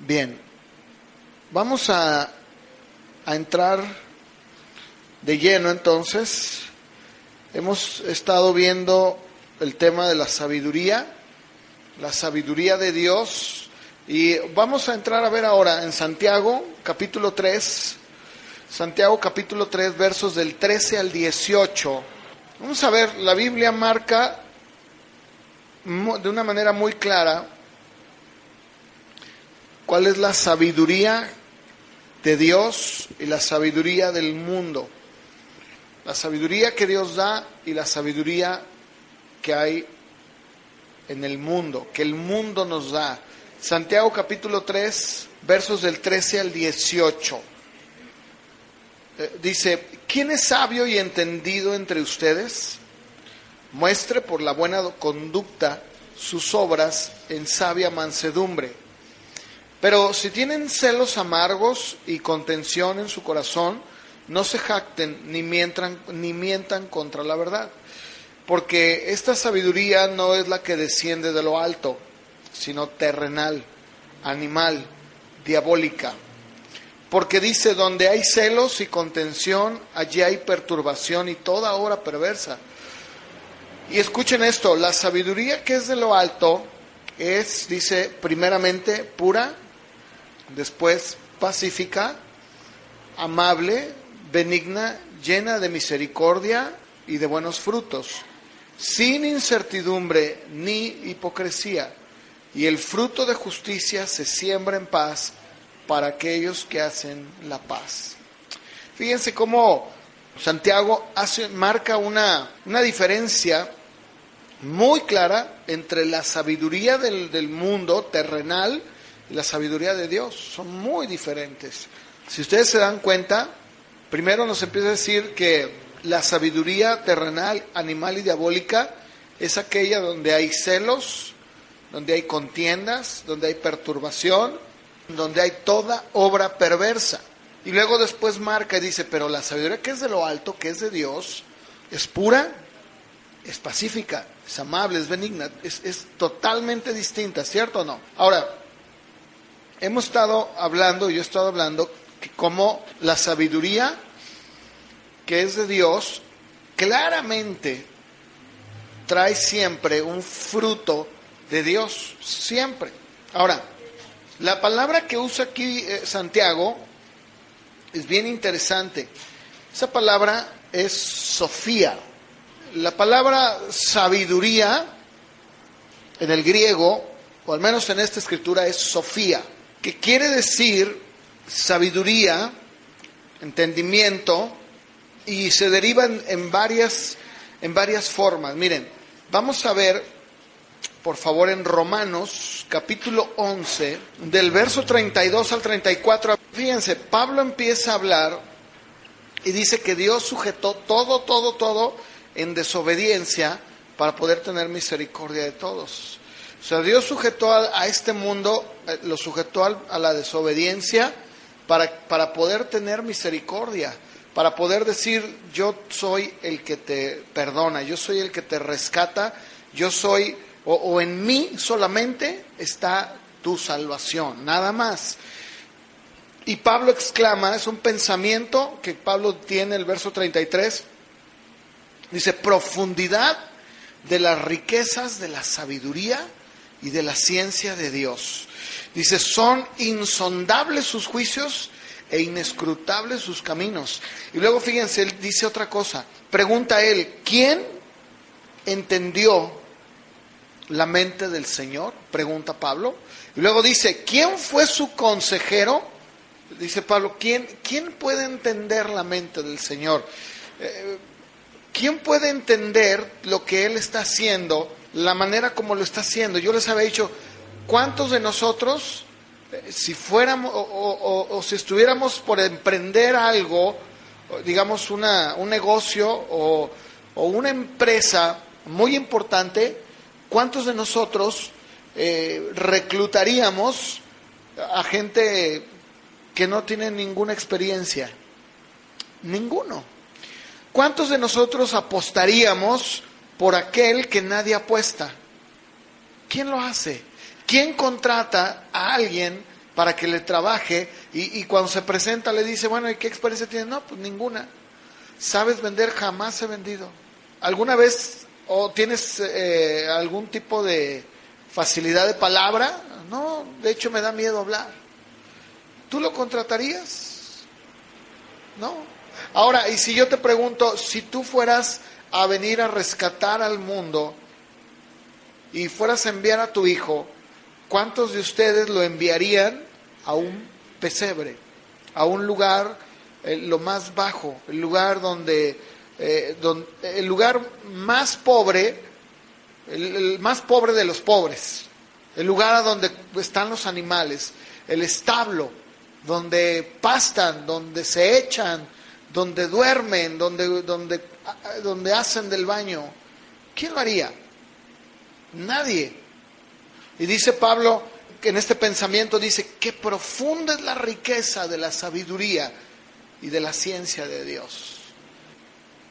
Bien, vamos a entrar de lleno entonces. Hemos estado viendo el tema de la sabiduría de Dios, y vamos a entrar a ver ahora en Santiago capítulo 3, versos del 13 al 18. Vamos a ver, la Biblia marca de una manera muy clara cuál es la sabiduría de Dios y la sabiduría del mundo. La sabiduría que Dios da y la sabiduría que hay en el mundo, que el mundo nos da. Santiago capítulo 3, versos del 13 al 18. Dice: ¿quién es sabio y entendido entre ustedes? Muestre por la buena conducta sus obras en sabia mansedumbre. Pero si tienen celos amargos y contención en su corazón, no se jacten ni mientan contra la verdad. Porque esta sabiduría no es la que desciende de lo alto, sino terrenal, animal, diabólica. Porque dice: donde hay celos y contención, allí hay perturbación y toda obra perversa. Y escuchen esto: la sabiduría que es de lo alto es, dice, primeramente pura, después pacífica, amable, benigna, llena de misericordia y de buenos frutos, sin incertidumbre ni hipocresía. Y el fruto de justicia se siembra en paz para aquellos que hacen la paz. Fíjense cómo Santiago marca una diferencia muy clara entre la sabiduría del mundo terrenal y la sabiduría de Dios. Son muy diferentes. Si ustedes se dan cuenta, primero nos empieza a decir que la sabiduría terrenal, animal y diabólica es aquella donde hay celos, donde hay contiendas, donde hay perturbación, donde hay toda obra perversa. Y luego después marca y dice: pero la sabiduría que es de lo alto, que es de Dios, es pura, es pacífica, es amable, es benigna, es totalmente distinta, ¿cierto o no? Ahora, yo he estado hablando que como la sabiduría que es de Dios claramente trae siempre un fruto de Dios, siempre. Ahora, la palabra que usa aquí Santiago es bien interesante. Esa palabra es Sofía. La palabra sabiduría en el griego, o al menos en esta escritura, es Sofía, que quiere decir sabiduría, entendimiento, y se deriva en varias formas. Miren, vamos a ver, por favor, en Romanos, capítulo 11, del verso 32 al 34. Fíjense, Pablo empieza a hablar y dice que Dios sujetó todo en desobediencia para poder tener misericordia de todos. O sea, Dios sujetó a este mundo, lo sujetó a la desobediencia para poder tener misericordia, para poder decir: yo soy el que te perdona, yo soy el que te rescata, yo soy, o en mí solamente está tu salvación, nada más. Y Pablo exclama, es un pensamiento que Pablo tiene, el verso 33, dice: profundidad de las riquezas de la sabiduría y de la ciencia de Dios. Dice: son insondables sus juicios e inescrutables sus caminos. Y luego fíjense, él dice otra cosa. Pregunta él: ¿quién entendió la mente del Señor? Pregunta Pablo. Y luego dice: ¿quién fue su consejero? Dice Pablo: ¿quién puede entender la mente del Señor? ¿Quién puede entender lo que Él está haciendo, la manera como lo está haciendo? Yo les había dicho, ¿cuántos de nosotros, si fuéramos o si estuviéramos por emprender algo, digamos un negocio o una empresa muy importante, cuántos de nosotros reclutaríamos a gente que no tiene ninguna experiencia? Ninguno. ¿Cuántos de nosotros apostaríamos por aquel que nadie apuesta? ¿Quién lo hace? ¿Quién contrata a alguien para que le trabaje, y cuando se presenta le dice, bueno, ¿y qué experiencia tienes? No, pues ninguna. ¿Sabes vender? Jamás he vendido. ¿Alguna vez o tienes algún tipo de facilidad de palabra? No, de hecho me da miedo hablar. ¿Tú lo contratarías? No. Ahora, y si yo te pregunto, si tú fueras a venir a rescatar al mundo y fueras a enviar a tu hijo, ¿cuántos de ustedes lo enviarían a un pesebre, a un lugar lo más bajo, el lugar donde el lugar más pobre, el más pobre de los pobres, el lugar a donde están los animales, el establo, donde pastan, donde se echan, donde duermen, donde hacen del baño? ¿Quién lo haría? Nadie. Y dice Pablo, que en este pensamiento dice, qué profunda es la riqueza de la sabiduría y de la ciencia de Dios.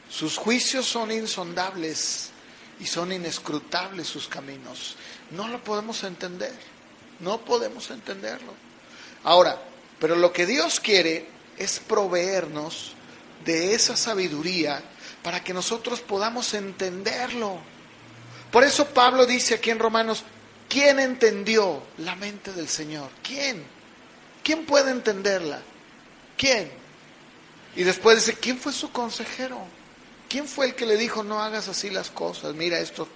Sus juicios son insondables y son inescrutables sus caminos. No lo podemos entender, no podemos entenderlo. Ahora, pero lo que Dios quiere es proveernos de esa sabiduría para que nosotros podamos entenderlo. Por eso Pablo dice aquí en Romanos, ¿quién entendió la mente del Señor? ¿Quién? ¿Quién puede entenderla? ¿Quién? Y después dice, ¿quién fue su consejero? ¿Quién fue el que le dijo, no hagas así las cosas? Mira, esto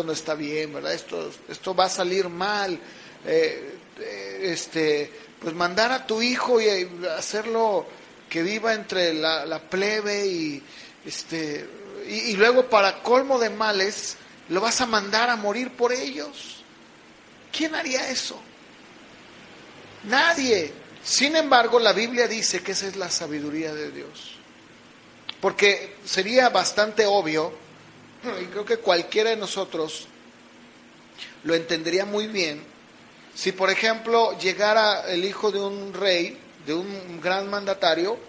no está bien, ¿verdad? Esto va a salir mal. Pues mandar a tu hijo y hacerlo que viva entre la plebe y luego para colmo de males lo vas a mandar a morir por ellos. ¿Quién haría eso? Nadie. Sin embargo, la Biblia dice que esa es la sabiduría de Dios. Porque sería bastante obvio, y creo que cualquiera de nosotros lo entendería muy bien, si por ejemplo llegara el hijo de un rey, de un gran mandatario,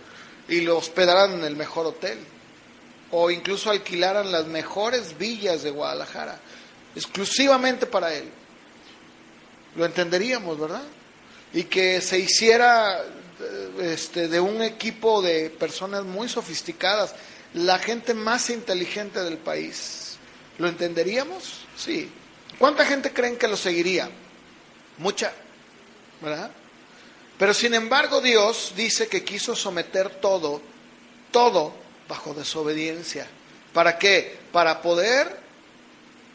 y lo hospedaran en el mejor hotel, o incluso alquilaran las mejores villas de Guadalajara, exclusivamente para él. Lo entenderíamos, ¿verdad? Y que se hiciera de un equipo de personas muy sofisticadas, la gente más inteligente del país. ¿Lo entenderíamos? Sí. ¿Cuánta gente creen que lo seguiría? Mucha, ¿verdad? Pero sin embargo Dios dice que quiso someter todo bajo desobediencia. ¿Para qué? Para poder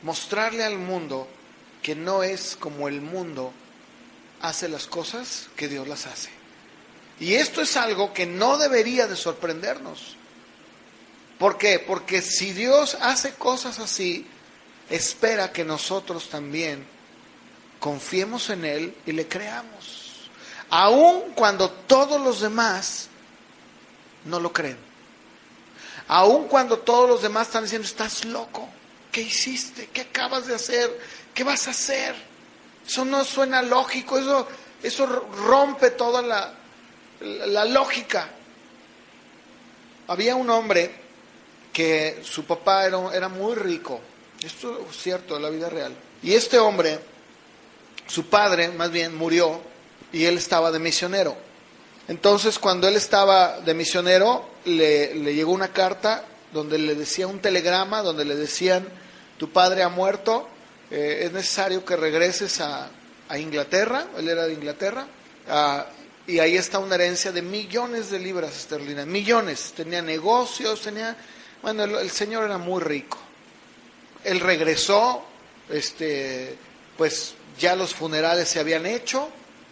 mostrarle al mundo que no es como el mundo hace las cosas, que Dios las hace. Y esto es algo que no debería de sorprendernos. ¿Por qué? Porque si Dios hace cosas así, espera que nosotros también confiemos en Él y le creamos. Aun cuando todos los demás no lo creen. Aun cuando todos los demás están diciendo, estás loco, ¿qué hiciste? ¿Qué acabas de hacer? ¿Qué vas a hacer? Eso no suena lógico, eso rompe toda la lógica. Había un hombre que su papá era muy rico, esto es cierto, de la vida real. Y este hombre, su padre más bien murió y él estaba de misionero. Entonces cuando él estaba de misionero le llegó una carta donde le decía, un telegrama donde le decían, tu padre ha muerto, es necesario que regreses a Inglaterra, él era de Inglaterra, y ahí está una herencia de millones de libras esterlinas, millones, tenía negocios, bueno, el señor era muy rico. Él regresó, pues ya los funerales se habían hecho,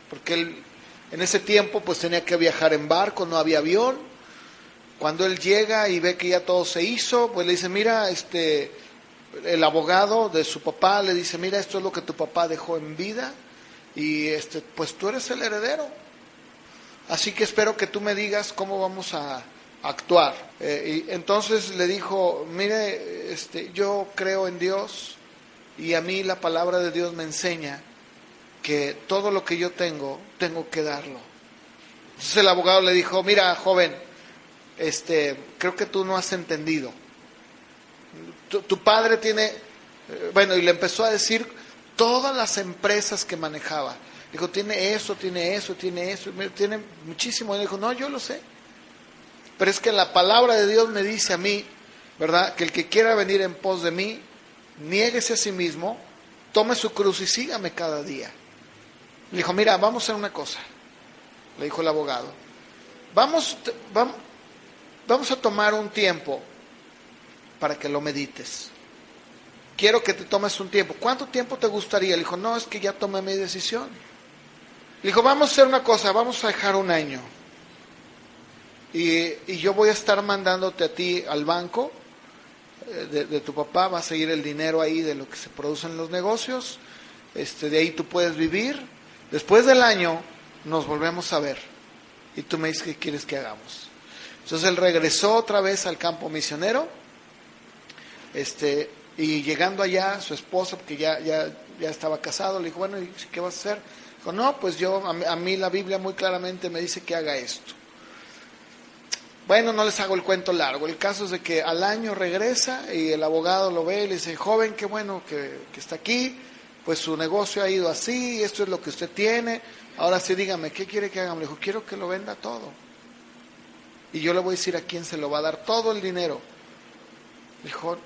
porque él en ese tiempo pues tenía que viajar en barco, no había avión. Cuando él llega y ve que ya todo se hizo, pues le dice, mira, el abogado de su papá le dice, mira, esto es lo que tu papá dejó en vida y pues tú eres el heredero. Así que espero que tú me digas cómo vamos a actuar. Y entonces le dijo, mire, yo creo en Dios y a mí la palabra de Dios me enseña que todo lo que yo tengo que darlo. Entonces el abogado le dijo, mira, joven, creo que tú no has entendido. Tu padre tiene, bueno, y le empezó a decir todas las empresas que manejaba, Dijo, tiene eso, tiene eso, tiene eso, tiene muchísimo. Y dijo, no, yo lo sé. Pero es que la palabra de Dios me dice a mí, ¿verdad? Que el que quiera venir en pos de mí, niéguese a sí mismo, tome su cruz y sígame cada día. Le dijo, mira, vamos a hacer una cosa. Le dijo el abogado, vamos a tomar un tiempo para que lo medites. Quiero que te tomes un tiempo. ¿Cuánto tiempo te gustaría? Le dijo, no, es que ya tomé mi decisión. Le dijo, vamos a hacer una cosa, vamos a dejar un año. Y yo voy a estar mandándote a ti al banco de tu papá, va a seguir el dinero ahí de lo que se produce en los negocios, de ahí tú puedes vivir. Después del año nos volvemos a ver y tú me dices qué quieres que hagamos. Entonces él regresó otra vez al campo misionero, y llegando allá, su esposa, porque ya estaba casado, le dijo, bueno, ¿y qué vas a hacer? Dijo, no, pues a mí la Biblia muy claramente me dice que haga esto. Bueno, no les hago el cuento largo. El caso es de que al año regresa y el abogado lo ve y le dice, joven, qué bueno que está aquí, pues su negocio ha ido así, esto es lo que usted tiene, ahora sí dígame, ¿qué quiere que haga? Le dijo, quiero que lo venda todo. Y yo le voy a decir a quién se lo va a dar todo el dinero. Dijo,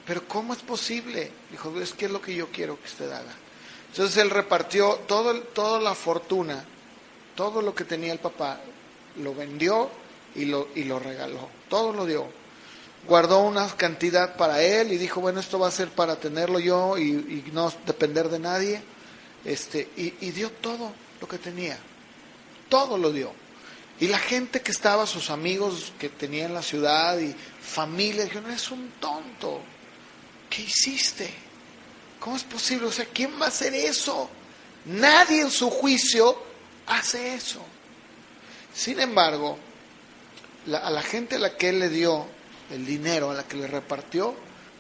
pero ¿cómo es posible? Dijo, es que es lo que yo quiero que usted haga. Entonces él repartió toda la fortuna, todo lo que tenía el papá, lo vendió y lo regaló, todo lo dio. Guardó una cantidad para él y dijo, bueno, esto va a ser para tenerlo yo y no depender de nadie. Y dio todo lo que tenía, todo lo dio. Y la gente que estaba, sus amigos que tenía en la ciudad y familia, dijeron, eres un tonto, ¿qué hiciste? ¿Cómo es posible? O sea, ¿quién va a hacer eso? Nadie en su juicio hace eso. Sin embargo, a la gente a la que él le dio el dinero, a la que le repartió,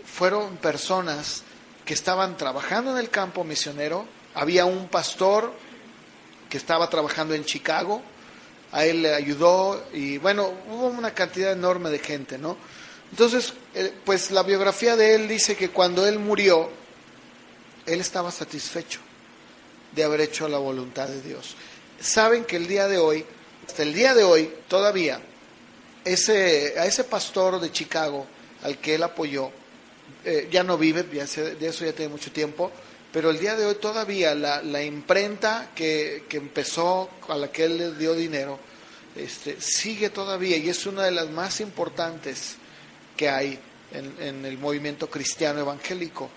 fueron personas que estaban trabajando en el campo misionero. Había un pastor que estaba trabajando en Chicago, a él le ayudó y bueno, hubo una cantidad enorme de gente, ¿no? Entonces, pues la biografía de él dice que cuando él murió, él estaba satisfecho de haber hecho la voluntad de Dios. Saben que hasta el día de hoy, todavía, a ese pastor de Chicago al que él apoyó, ya no vive, de eso ya tiene mucho tiempo, pero el día de hoy todavía la imprenta que empezó, a la que él le dio dinero, sigue todavía y es una de las más importantes que hay en el movimiento cristiano evangélico,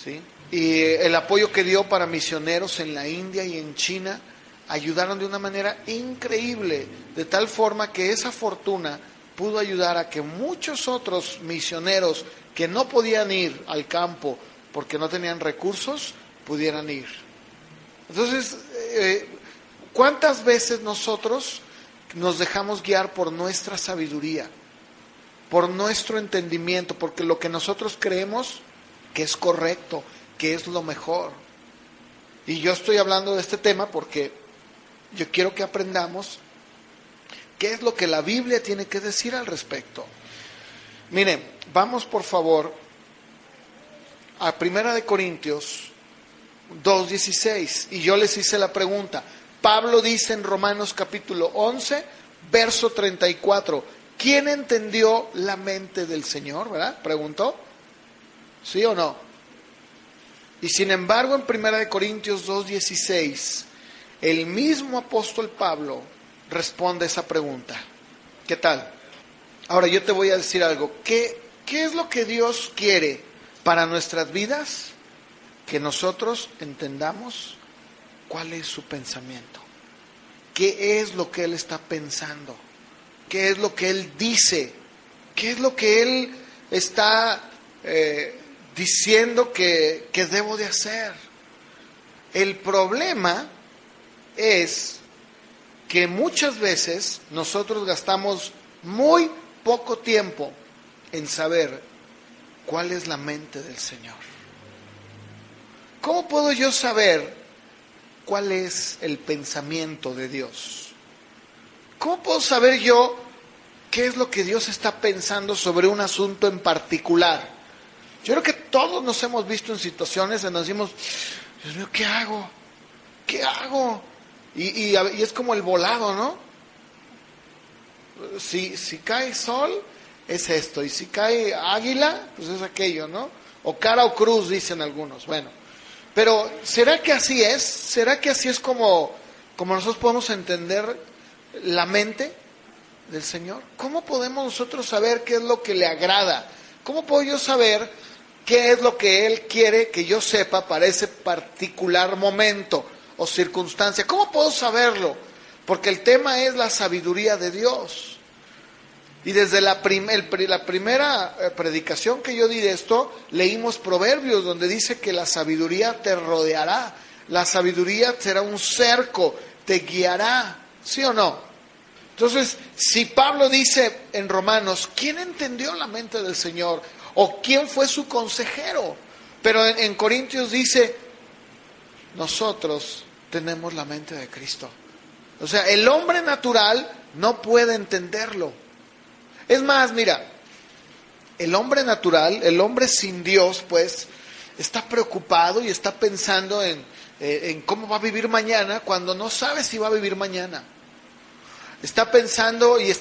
¿sí? Y el apoyo que dio para misioneros en la India y en China, ayudaron de una manera increíble, de tal forma que esa fortuna pudo ayudar a que muchos otros misioneros que no podían ir al campo porque no tenían recursos, pudieran ir. Entonces, ¿cuántas veces nosotros nos dejamos guiar por nuestra sabiduría, por nuestro entendimiento, porque lo que nosotros creemos que es correcto, que es lo mejor? Y yo estoy hablando de este tema porque yo quiero que aprendamos qué es lo que la Biblia tiene que decir al respecto. Miren, vamos por favor a 1 Corintios 2:16, y yo les hice la pregunta. Pablo dice en Romanos capítulo 11, verso 34, ¿quién entendió la mente del Señor? ¿Verdad? Preguntó. ¿Sí o no? Y sin embargo en 1 Corintios 2:16, el mismo apóstol Pablo responde esa pregunta. ¿Qué tal? Ahora yo te voy a decir algo. ¿Qué es lo que Dios quiere para nuestras vidas? Que nosotros entendamos cuál es su pensamiento. ¿Qué es lo que Él está pensando? ¿Qué es lo que Él dice? ¿Qué es lo que Él está diciendo que debo de hacer? El problema es que muchas veces nosotros gastamos muy poco tiempo en saber cuál es la mente del Señor. ¿Cómo puedo yo saber cuál es el pensamiento de Dios? ¿Cómo puedo saber yo qué es lo que Dios está pensando sobre un asunto en particular? Yo creo que todos nos hemos visto en situaciones en donde decimos, Dios mío, ¿qué hago? ¿Qué hago? Y es como el volado, ¿no? Si cae sol, es esto. Y si cae águila, pues es aquello, ¿no? O cara o cruz, dicen algunos. Bueno, pero ¿será que así es? ¿Será que así es como nosotros podemos entender la mente del Señor? ¿Cómo podemos nosotros saber qué es lo que le agrada? ¿Cómo puedo yo saber qué es lo que Él quiere que yo sepa para ese particular momento o circunstancia? ¿Cómo puedo saberlo? Porque el tema es la sabiduría de Dios. Y desde la primera predicación que yo di de esto, leímos Proverbios, donde dice que la sabiduría te rodeará, la sabiduría será un cerco, te guiará, ¿sí o no? Entonces, si Pablo dice en Romanos, ¿quién entendió la mente del Señor? ¿O quién fue su consejero? Pero en Corintios dice, nosotros tenemos la mente de Cristo. O sea, el hombre natural no puede entenderlo. Es más, mira, el hombre natural, el hombre sin Dios, pues, está preocupado y está pensando en cómo va a vivir mañana cuando no sabe si va a vivir mañana. Está pensando y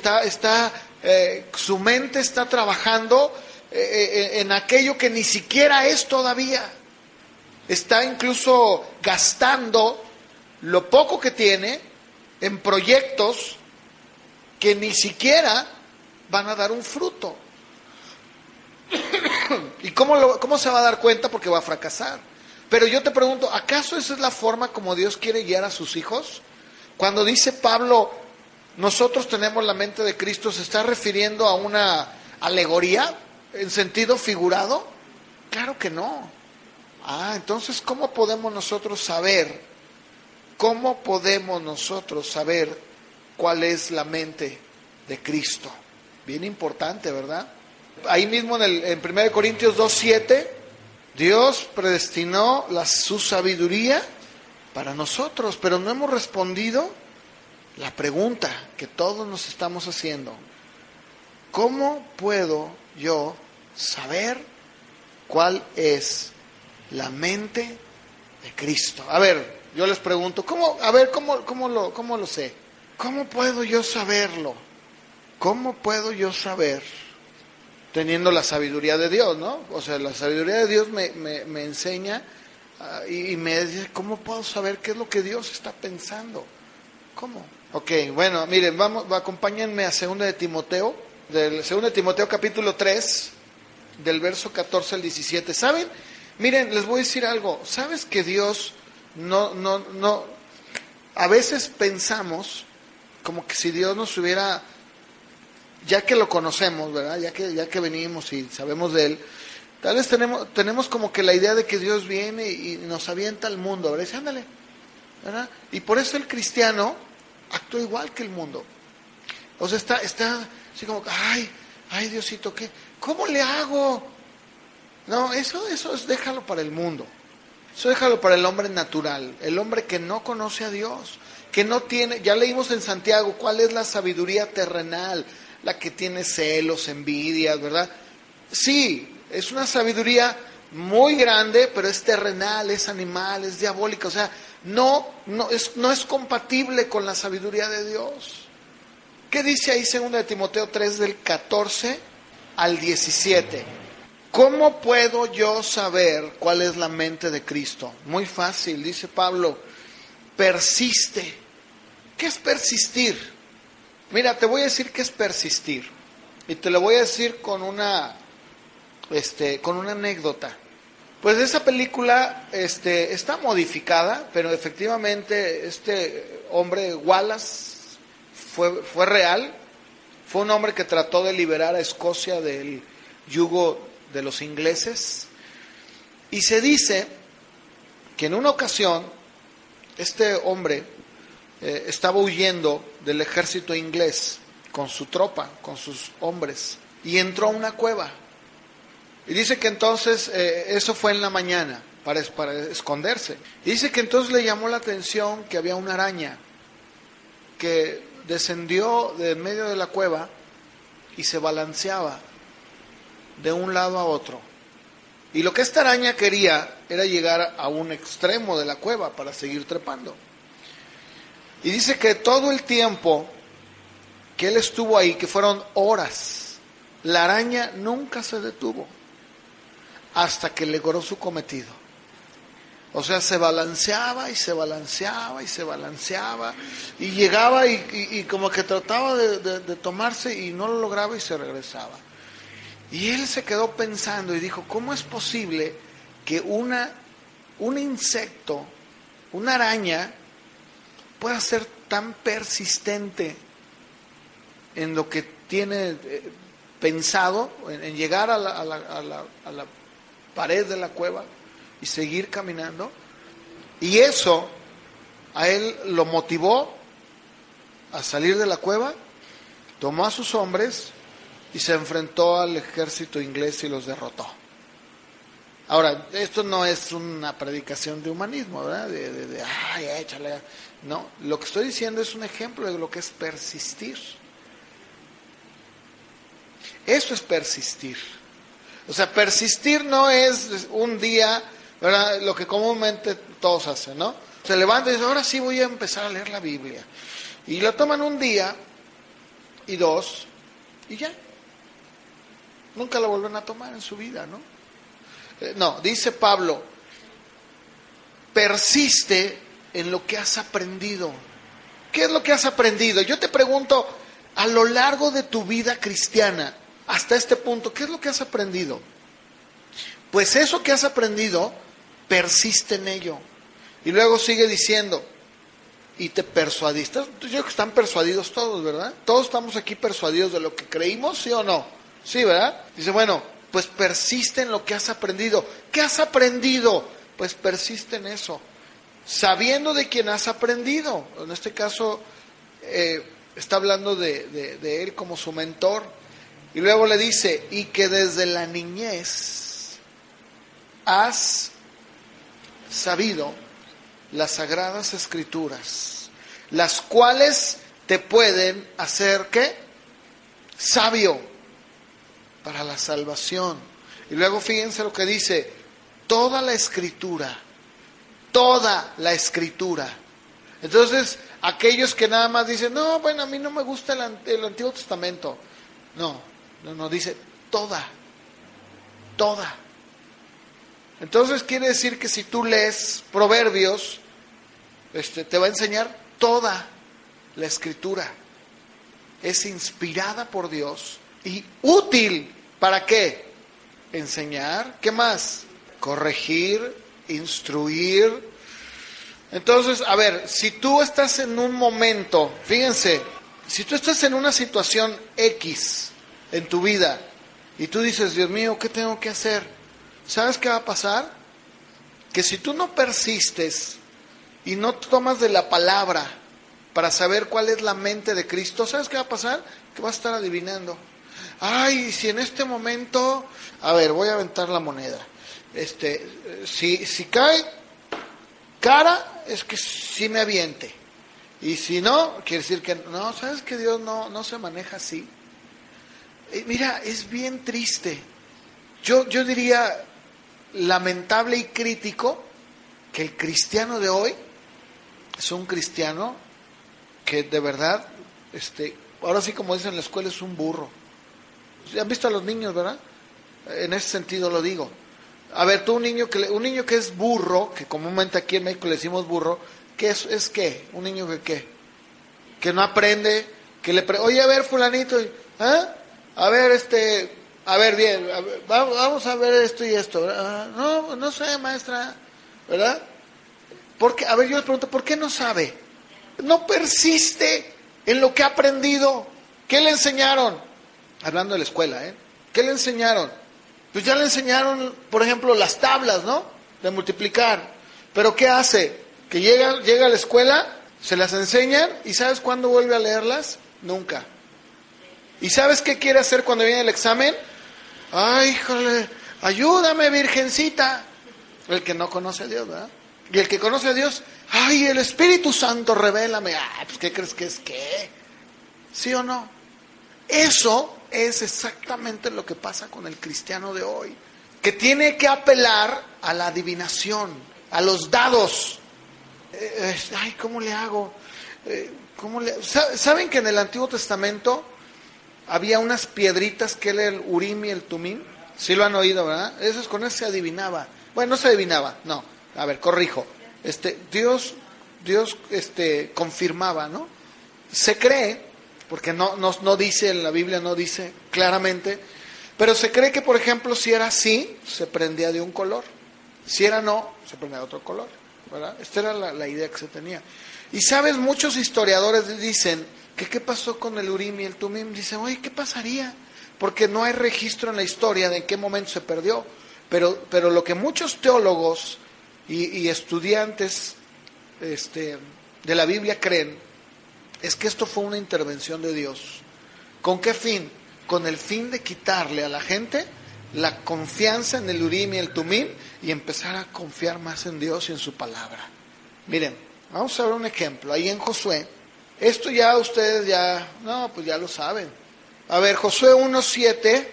su mente está trabajando en aquello que ni siquiera es todavía. Está incluso gastando lo poco que tiene en proyectos que ni siquiera van a dar un fruto. ¿Y cómo se va a dar cuenta? Porque va a fracasar. Pero yo te pregunto, ¿acaso esa es la forma como Dios quiere guiar a sus hijos? Cuando dice Pablo, nosotros tenemos la mente de Cristo, ¿se está refiriendo a una alegoría en sentido figurado? Claro que no. Entonces, ¿cómo podemos nosotros saber? ¿Cómo podemos nosotros saber cuál es la mente de Cristo? Bien importante, ¿verdad? Ahí mismo en 1 Corintios 2:7, Dios predestinó su sabiduría para nosotros, pero no hemos respondido la pregunta que todos nos estamos haciendo. ¿Cómo puedo yo saber cuál es la mente de Cristo? A ver, yo les pregunto, ¿cómo lo sé? ¿Cómo puedo yo saberlo? ¿Cómo puedo yo saber? Teniendo la sabiduría de Dios, ¿no? O sea, la sabiduría de Dios me enseña y me dice, ¿cómo puedo saber qué es lo que Dios está pensando? ¿Cómo? Ok, bueno, miren, acompáñenme a 2 de Timoteo, del 2 de Timoteo capítulo 3, del verso 14 al 17. ¿Saben? Miren, les voy a decir algo. ¿Sabes que Dios no? A veces pensamos como que si Dios nos hubiera, ya que lo conocemos, ¿verdad? Ya que venimos y sabemos de Él, tal vez tenemos como que la idea de que Dios viene y nos avienta al mundo, ¿verdad? Dice, ándale, ¿verdad? Y por eso el cristiano actúa igual que el mundo. O sea, está así como, ay Diosito, ¿cómo le hago? No, eso déjalo para el mundo. Eso déjalo para el hombre natural, el hombre que no conoce a Dios, que no tiene, ya leímos en Santiago, ¿cuál es la sabiduría terrenal? La que tiene celos, envidias, ¿verdad? Sí, es una sabiduría muy grande, pero es terrenal, es animal, es diabólica, o sea, no es compatible con la sabiduría de Dios. ¿Qué dice ahí 2 de Timoteo 3 del 14 al 17? ¿Cómo puedo yo saber cuál es la mente de Cristo? Muy fácil, dice Pablo, persiste. ¿Qué es persistir? Mira, te voy a decir qué es persistir. Y te lo voy a decir con una anécdota. Pues esa película está modificada, pero efectivamente este hombre, Wallace, fue real. Fue un hombre que trató de liberar a Escocia del yugo de los ingleses. Y se dice que en una ocasión este hombre estaba huyendo del ejército inglés con su tropa, con sus hombres, y entró a una cueva. Y dice que entonces, eso fue en la mañana, para esconderse. Y dice que entonces le llamó la atención que había una araña que descendió de en medio de la cueva y se balanceaba de un lado a otro. Y lo que esta araña quería era llegar a un extremo de la cueva para seguir trepando. Y dice que todo el tiempo que él estuvo ahí, que fueron horas, la araña nunca se detuvo hasta que logró su cometido. O sea, se balanceaba y se balanceaba y se balanceaba y llegaba y como que trataba de tomarse y no lo lograba y se regresaba. Y él se quedó pensando y dijo, ¿cómo es posible que un insecto, una araña, pueda ser tan persistente en lo que tiene pensado, en llegar a la pared de la cueva y seguir caminando? Y eso a él lo motivó a salir de la cueva, tomó a sus hombres y se enfrentó al ejército inglés y los derrotó. Ahora, esto no es una predicación de humanismo, ¿verdad? Ay, échale. No, lo que estoy diciendo es un ejemplo de lo que es persistir. Eso es persistir. O sea, persistir no es un día, ¿verdad? Lo que comúnmente todos hacen, ¿no? Se levantan y dicen, ahora sí voy a empezar a leer la Biblia. Y lo toman un día y dos y ya. Nunca lo vuelven a tomar en su vida, ¿no? No, dice Pablo, persiste en lo que has aprendido. ¿Qué es lo que has aprendido? Yo te pregunto, a lo largo de tu vida cristiana, hasta este punto, ¿qué es lo que has aprendido? Pues eso que has aprendido, persiste en ello. Y luego sigue diciendo, y te persuadiste. Yo creo que están persuadidos todos, ¿verdad? Todos estamos aquí persuadidos de lo que creímos, ¿sí o no? Sí, ¿verdad? Dice, bueno, pues persiste en lo que has aprendido. ¿Qué has aprendido? Pues persiste en eso. Sabiendo de quién has aprendido. En este caso, está hablando de él como su mentor. Y luego le dice, y que desde la niñez has sabido las sagradas escrituras, las cuales te pueden hacer, ¿qué? Sabio para la salvación. Y luego fíjense lo que dice, toda la escritura. Entonces, aquellos que nada más dicen, no, bueno, a mí no me gusta el Antiguo Testamento. No, dice toda. Entonces quiere decir que si tú lees Proverbios, te va a enseñar toda la escritura. Es inspirada por Dios y útil, ¿para qué? Enseñar, ¿qué más? Corregir, instruir. Entonces, a ver, si tú estás en un momento, fíjense, si tú estás en una situación X en tu vida y tú dices, Dios mío, ¿qué tengo que hacer? ¿Sabes qué va a pasar? Que si tú no persistes y no tomas de la palabra para saber cuál es la mente de Cristo, ¿sabes qué va a pasar? Que vas a estar adivinando. Ay, si en este momento, a ver, voy a aventar la moneda. Si cae cara, es que sí me aviente. Y si no, quiere decir que no, ¿sabes que Dios no se maneja así? Mira, es bien triste. Yo diría lamentable y crítico que el cristiano de hoy es un cristiano que de verdad, ahora sí como dicen en la escuela, es un burro. ¿Han visto a los niños, verdad? En ese sentido lo digo. A ver, tú un niño que es burro, que comúnmente aquí en México le decimos burro, ¿qué es qué? Un niño que ¿qué? Que no aprende, oye, a ver, fulanito, a ver, bien, vamos a ver esto y esto. No sé, maestra, ¿verdad? Porque, a ver, yo les pregunto, ¿por qué no sabe? No persiste en lo que ha aprendido. ¿Qué le enseñaron? Hablando de la escuela, ¿qué le enseñaron? Pues ya le enseñaron, por ejemplo, las tablas, ¿no? De multiplicar. Pero ¿qué hace? Que llega a la escuela, se las enseñan y ¿sabes cuándo vuelve a leerlas? Nunca. ¿Y sabes qué quiere hacer cuando viene el examen? Ay, híjole, ayúdame, virgencita. El que no conoce a Dios, ¿verdad? Y el que conoce a Dios, ay, el Espíritu Santo, revélame. Ay, pues ¿qué crees que es qué? ¿Sí o no? Eso es exactamente lo que pasa con el cristiano de hoy, que tiene que apelar a la adivinación, a los dados. Ay, ¿cómo le hago? ¿Saben que en el Antiguo Testamento había unas piedritas que era el Urim y el Tumim? Sí lo han oído, ¿verdad? Con eso se adivinaba. Bueno, no se adivinaba, no. A ver, corrijo. Dios confirmaba, ¿no? Se cree, porque no dice en la Biblia, no dice claramente, pero se cree que, por ejemplo, si era así, se prendía de un color. Si era no, se prendía de otro color, ¿verdad? Esta era la idea que se tenía. Y sabes, muchos historiadores dicen que qué pasó con el Urim y el Tumim. Dicen, oye, ¿qué pasaría? Porque no hay registro en la historia de en qué momento se perdió. Pero lo que muchos teólogos y estudiantes de la Biblia creen es que esto fue una intervención de Dios. ¿Con qué fin? Con el fin de quitarle a la gente la confianza en el Urim y el Tumim y empezar a confiar más en Dios y en su palabra. Miren, vamos a ver un ejemplo. Ahí en Josué, esto ya ustedes ya lo saben. A ver, Josué 1, 7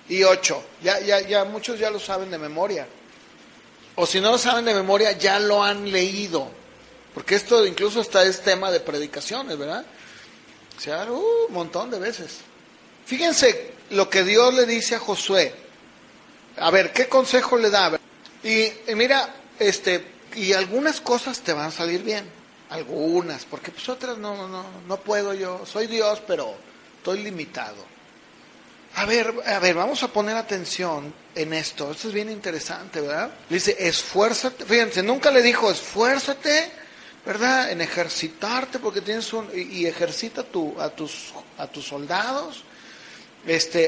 y 8. Ya muchos ya lo saben de memoria. O si no lo saben de memoria, ya lo han leído. Porque esto incluso es tema de predicaciones, ¿verdad? O sea, un montón de veces. Fíjense lo que Dios le dice a Josué. A ver, ¿qué consejo le da? Y mira, y algunas cosas te van a salir bien. Algunas, porque pues otras no puedo yo. Soy Dios, pero estoy limitado. A ver, vamos a poner atención en esto. Esto es bien interesante, ¿verdad? Dice, esfuérzate. Fíjense, nunca le dijo, esfuérzate, ¿verdad? En ejercitarte, porque tienes y ejercita a tus soldados.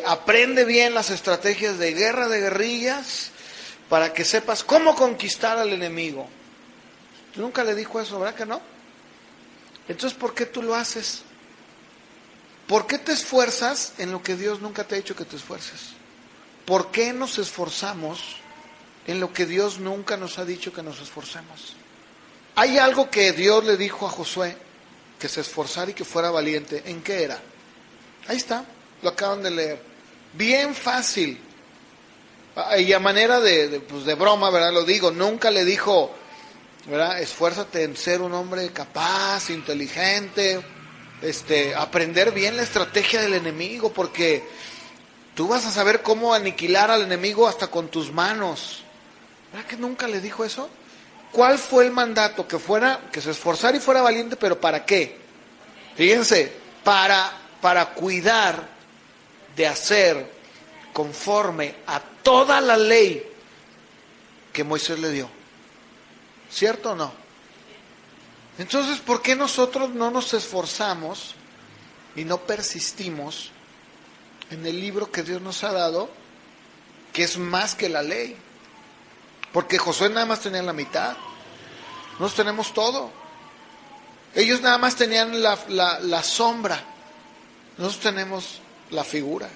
Aprende bien las estrategias de guerra, de guerrillas, para que sepas cómo conquistar al enemigo. Nunca le dijo eso, ¿verdad que no? Entonces, ¿por qué tú lo haces? ¿Por qué te esfuerzas en lo que Dios nunca te ha dicho que te esfuerces? ¿Por qué nos esforzamos en lo que Dios nunca nos ha dicho que nos esforcemos? Hay algo que Dios le dijo a Josué, que se esforzara y que fuera valiente. ¿En qué era? Ahí está, lo acaban de leer. Bien fácil. Y a manera de broma, ¿verdad? Lo digo, nunca le dijo, ¿verdad? Esfuérzate en ser un hombre capaz, inteligente, aprender bien la estrategia del enemigo, porque tú vas a saber cómo aniquilar al enemigo hasta con tus manos. ¿Verdad que nunca le dijo eso? ¿Cuál fue el mandato? Que se esforzara y fuera valiente, pero ¿para qué? Fíjense, para cuidar de hacer conforme a toda la ley que Moisés le dio. ¿Cierto o no? Entonces, ¿por qué nosotros no nos esforzamos y no persistimos en el libro que Dios nos ha dado, que es más que la ley? Porque Josué nada más tenía la mitad. Nosotros tenemos todo. Ellos nada más tenían la sombra. Nosotros tenemos la figura.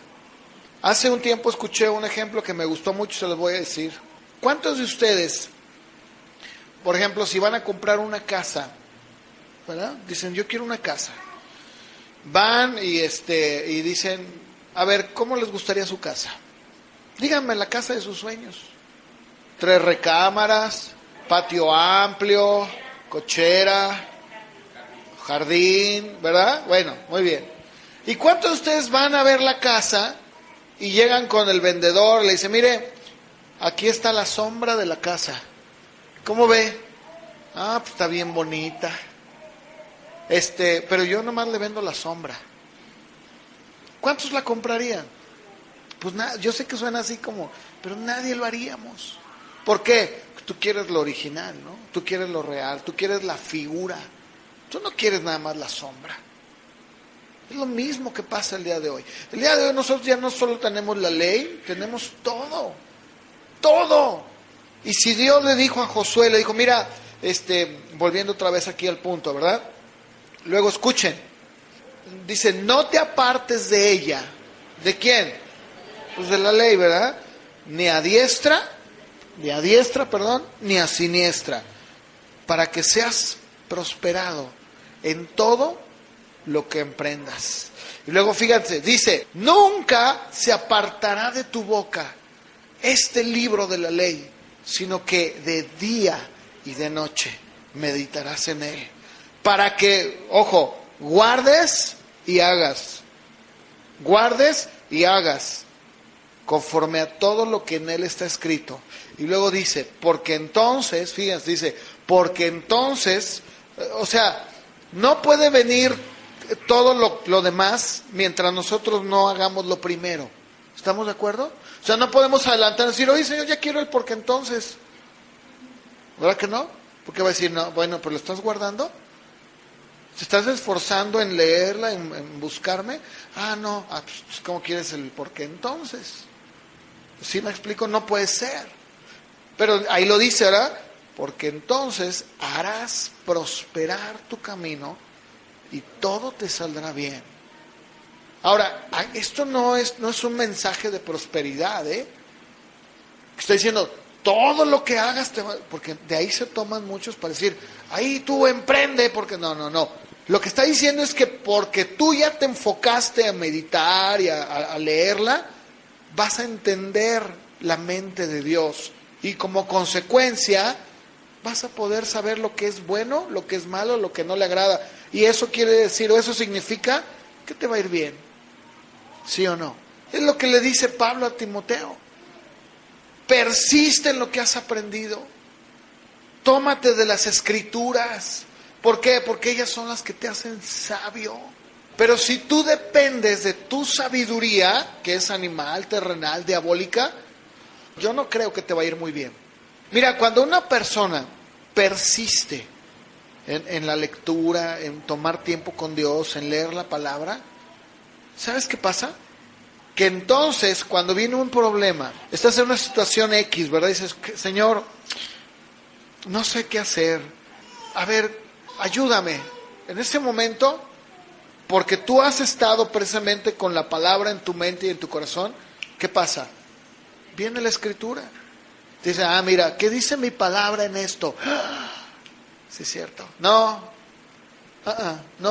Hace un tiempo escuché un ejemplo que me gustó mucho, se los voy a decir. ¿Cuántos de ustedes, por ejemplo, si van a comprar una casa, ¿verdad? Dicen, yo quiero una casa. Van y dicen, a ver, ¿cómo les gustaría su casa? Díganme la casa de sus sueños. 3 recámaras, patio amplio, cochera, jardín, ¿verdad? Bueno, muy bien. ¿Y cuántos de ustedes van a ver la casa y llegan con el vendedor, le dice, mire, aquí está la sombra de la casa? ¿Cómo ve? Pues está bien bonita. Pero yo nomás le vendo la sombra. ¿Cuántos la comprarían? Pues nada, yo sé que suena así como, pero nadie lo haríamos. ¿Por qué? Tú quieres lo original, ¿no? Tú quieres lo real, tú quieres la figura. Tú no quieres nada más la sombra. Es lo mismo que pasa el día de hoy. El día de hoy nosotros ya no solo tenemos la ley, tenemos todo. Todo. Y si Dios le dijo a Josué, le dijo, mira, volviendo otra vez aquí al punto, ¿verdad? Luego escuchen. Dice, no te apartes de ella. ¿De quién? Pues de la ley, ¿verdad? Ni a diestra, ni a siniestra. Para que seas prosperado en todo lo que emprendas. Y luego fíjense, dice, nunca se apartará de tu boca este libro de la ley, sino que de día y de noche meditarás en él, para que, ojo, guardes y hagas. Guardes y hagas conforme a todo lo que en él está escrito. Y luego dice, porque entonces, fíjense, dice, porque entonces, o sea, no puede venir todo lo demás mientras nosotros no hagamos lo primero. ¿Estamos de acuerdo? O sea, no podemos adelantar y decir, oye Señor, ya quiero el porque entonces. ¿Verdad que no? Porque va a decir, no, bueno, pero ¿lo estás guardando? ¿Te estás esforzando en leerla, en buscarme? Ah, no, pues, ¿cómo quieres el por qué entonces? ¿Sí me explico? No puede ser. Pero ahí lo dice, ¿verdad? Porque entonces harás prosperar tu camino y todo te saldrá bien. Ahora, esto no es un mensaje de prosperidad, ¿eh? Está diciendo, todo lo que hagas, porque de ahí se toman muchos para decir, ahí tú emprende, porque no. Lo que está diciendo es que porque tú ya te enfocaste a meditar y a leerla, vas a entender la mente de Dios. Y como consecuencia, vas a poder saber lo que es bueno, lo que es malo, lo que no le agrada. Y eso quiere decir, o eso significa que te va a ir bien. ¿Sí o no? Es lo que le dice Pablo a Timoteo. Persiste en lo que has aprendido. Tómate de las escrituras. ¿Por qué? Porque ellas son las que te hacen sabio. Pero si tú dependes de tu sabiduría, que es animal, terrenal, diabólica, yo no creo que te va a ir muy bien. Mira, cuando una persona persiste en la lectura, en tomar tiempo con Dios, en leer la palabra, ¿sabes qué pasa? Que entonces, cuando viene un problema, estás en una situación X, ¿verdad? Dices, Señor, no sé qué hacer. A ver, ayúdame. En este momento, porque tú has estado precisamente con la palabra en tu mente y en tu corazón, ¿qué pasa? Viene la escritura. Dice, mira, ¿qué dice mi palabra en esto? Sí, es cierto. No,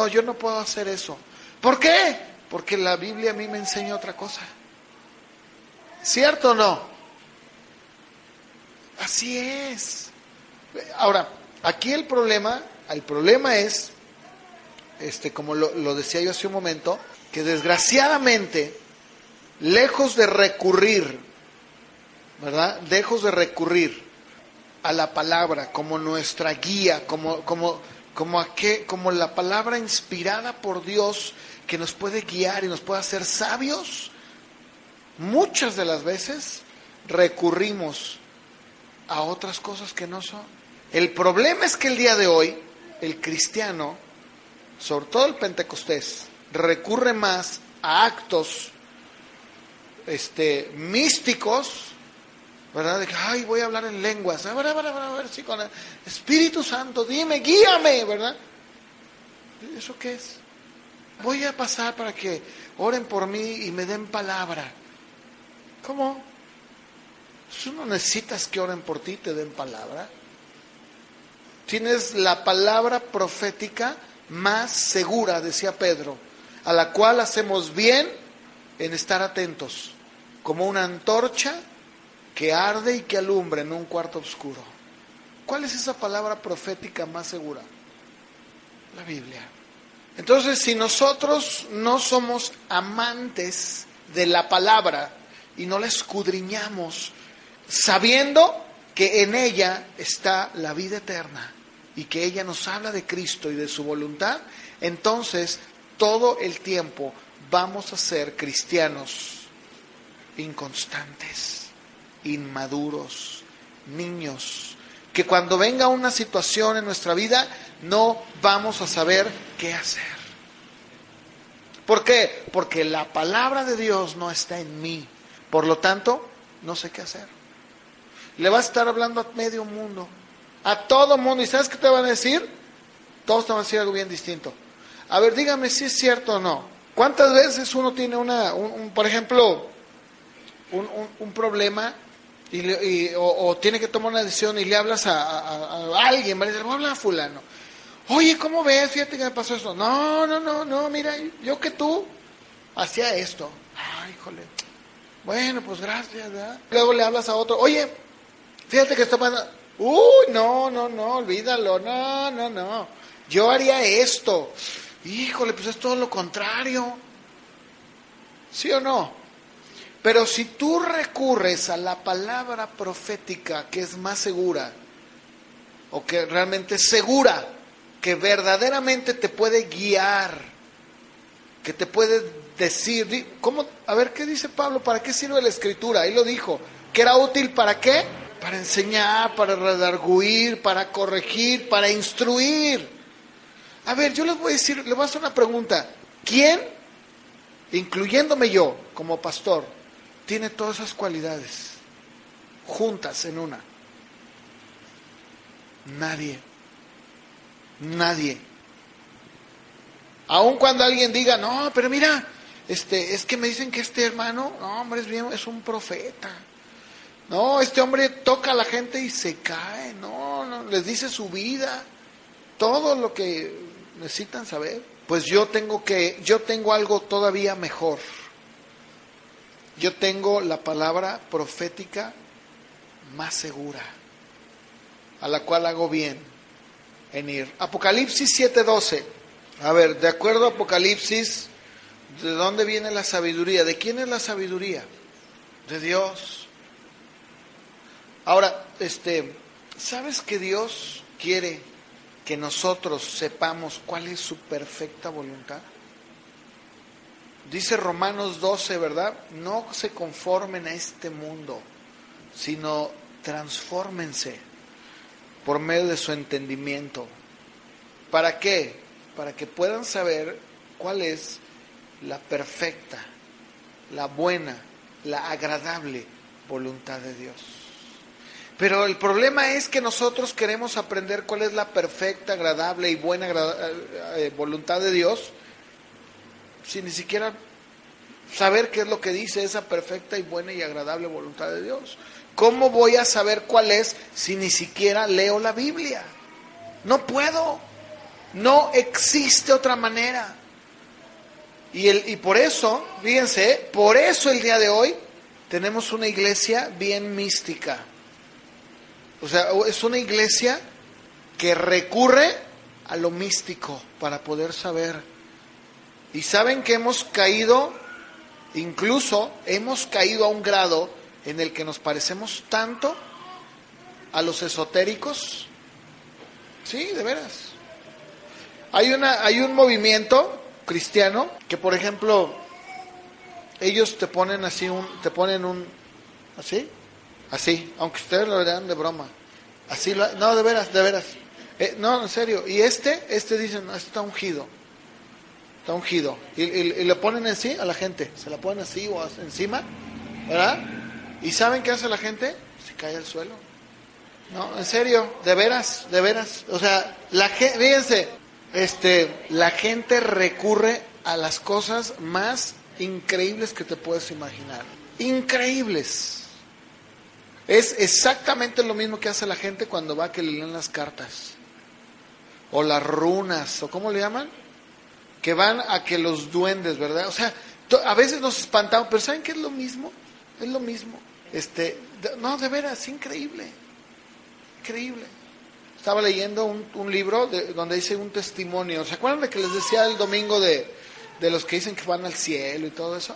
yo no puedo hacer eso. ¿Por qué? Porque la Biblia a mí me enseña otra cosa. ¿Cierto o no? Así es. Ahora, aquí el problema es, como lo decía yo hace un momento, que desgraciadamente, lejos de recurrir, ¿verdad? Lejos de recurrir a la palabra como nuestra guía, como la palabra inspirada por Dios que nos puede guiar y nos puede hacer sabios, muchas de las veces recurrimos a otras cosas que no son. El problema es que el día de hoy, el cristiano, sobre todo el pentecostés, recurre más a actos místicos, ¿verdad? De que, voy a hablar en lenguas, a ver si con el Espíritu Santo, dime, guíame, ¿verdad? ¿Eso qué es? Voy a pasar para que oren por mí y me den palabra. ¿Cómo? Tú no necesitas que oren por ti y te den palabra. Tienes la palabra profética más segura, decía Pedro, a la cual hacemos bien en estar atentos, como una antorcha que arde y que alumbra en un cuarto oscuro. ¿Cuál es esa palabra profética más segura? La Biblia. Entonces, si nosotros no somos amantes de la palabra y no la escudriñamos, sabiendo que en ella está la vida eterna y que ella nos habla de Cristo y de su voluntad, entonces todo el tiempo vamos a ser cristianos inconstantes, inmaduros, niños, que cuando venga una situación en nuestra vida no vamos a saber qué hacer. ¿Por qué? Porque la palabra de Dios no está en mí. Por lo tanto, no sé qué hacer. Le vas a estar hablando a medio mundo, a todo mundo. ¿Y sabes qué te van a decir? Todos te van a decir algo bien distinto. A ver, dígame si es cierto o no. ¿Cuántas veces uno tiene por ejemplo, un problema o tiene que tomar una decisión y le hablas a alguien, ¿vale? Voy a hablar a fulano. Oye, ¿cómo ves? Fíjate que me pasó esto. No, mira, yo que tú hacía esto. Ay, híjole. Bueno, pues gracias, ¿verdad? Luego le hablas a otro. Oye, fíjate que esto pasa. Uy, no, olvídalo. No. yo haría esto. Híjole, pues es todo lo contrario. ¿Sí o no? Pero si tú recurres a la palabra profética, que es más segura, o que realmente es segura, que verdaderamente te puede guiar, que te puede decir, ¿cómo? A ver, ¿qué dice Pablo? ¿Para qué sirve la Escritura? Ahí lo dijo, que era útil ¿para qué? Para enseñar, para redarguir, para corregir, para instruir. A ver, yo les voy a decir, les voy a hacer una pregunta. ¿Quién, incluyéndome yo como pastor, tiene todas esas cualidades juntas en una? Nadie. Nadie. Aun cuando alguien diga, no, pero mira, es que me dicen que este hermano, no, hombre, es un profeta. No, este hombre toca a la gente y se cae. No, les dice su vida, todo lo que necesitan saber. Pues yo tengo algo todavía mejor. Yo tengo la palabra profética más segura, a la cual hago bien en ir. Apocalipsis 7:12. A ver, de acuerdo a Apocalipsis, ¿de dónde viene la sabiduría? ¿De quién es la sabiduría? De Dios. Ahora, ¿sabes que Dios quiere que nosotros sepamos cuál es su perfecta voluntad? Dice Romanos 12, ¿verdad? No se conformen a este mundo, sino transfórmense por medio de su entendimiento. ¿Para qué? Para que puedan saber cuál es la perfecta, la buena, la agradable voluntad de Dios. Pero el problema es que nosotros queremos aprender cuál es la perfecta, agradable y buena voluntad de Dios, sin ni siquiera saber qué es lo que dice esa perfecta y buena y agradable voluntad de Dios. ¿Cómo voy a saber cuál es si ni siquiera leo la Biblia? No puedo. No existe otra manera. Y por eso, fíjense, por eso el día de hoy tenemos una iglesia bien mística. O sea, es una iglesia que recurre a lo místico para poder saber. Y saben que hemos caído, incluso hemos caído a un grado en el que nos parecemos tanto a los esotéricos. Sí, de veras. Hay un movimiento cristiano que, por ejemplo, ellos te ponen así así, aunque ustedes lo vean de broma. Así no, de veras. No, en serio. Y dicen, no, está ungido. Está ungido. Y le ponen así a la gente. Se la ponen así o encima, ¿verdad? ¿Y saben qué hace la gente? Se cae al suelo. No, en serio, de veras. O sea, fíjense, la gente recurre a las cosas más increíbles que te puedes imaginar. Increíbles. Es exactamente lo mismo que hace la gente cuando va a que le leen las cartas. O las runas, o ¿cómo le llaman? Que van a que los duendes, ¿verdad? O sea, a veces nos espantamos, pero ¿saben qué es lo mismo? Es lo mismo. No, de veras, increíble. Increíble. Estaba leyendo un libro donde dice un testimonio. ¿Se acuerdan de que les decía el domingo de los que dicen que van al cielo y todo eso?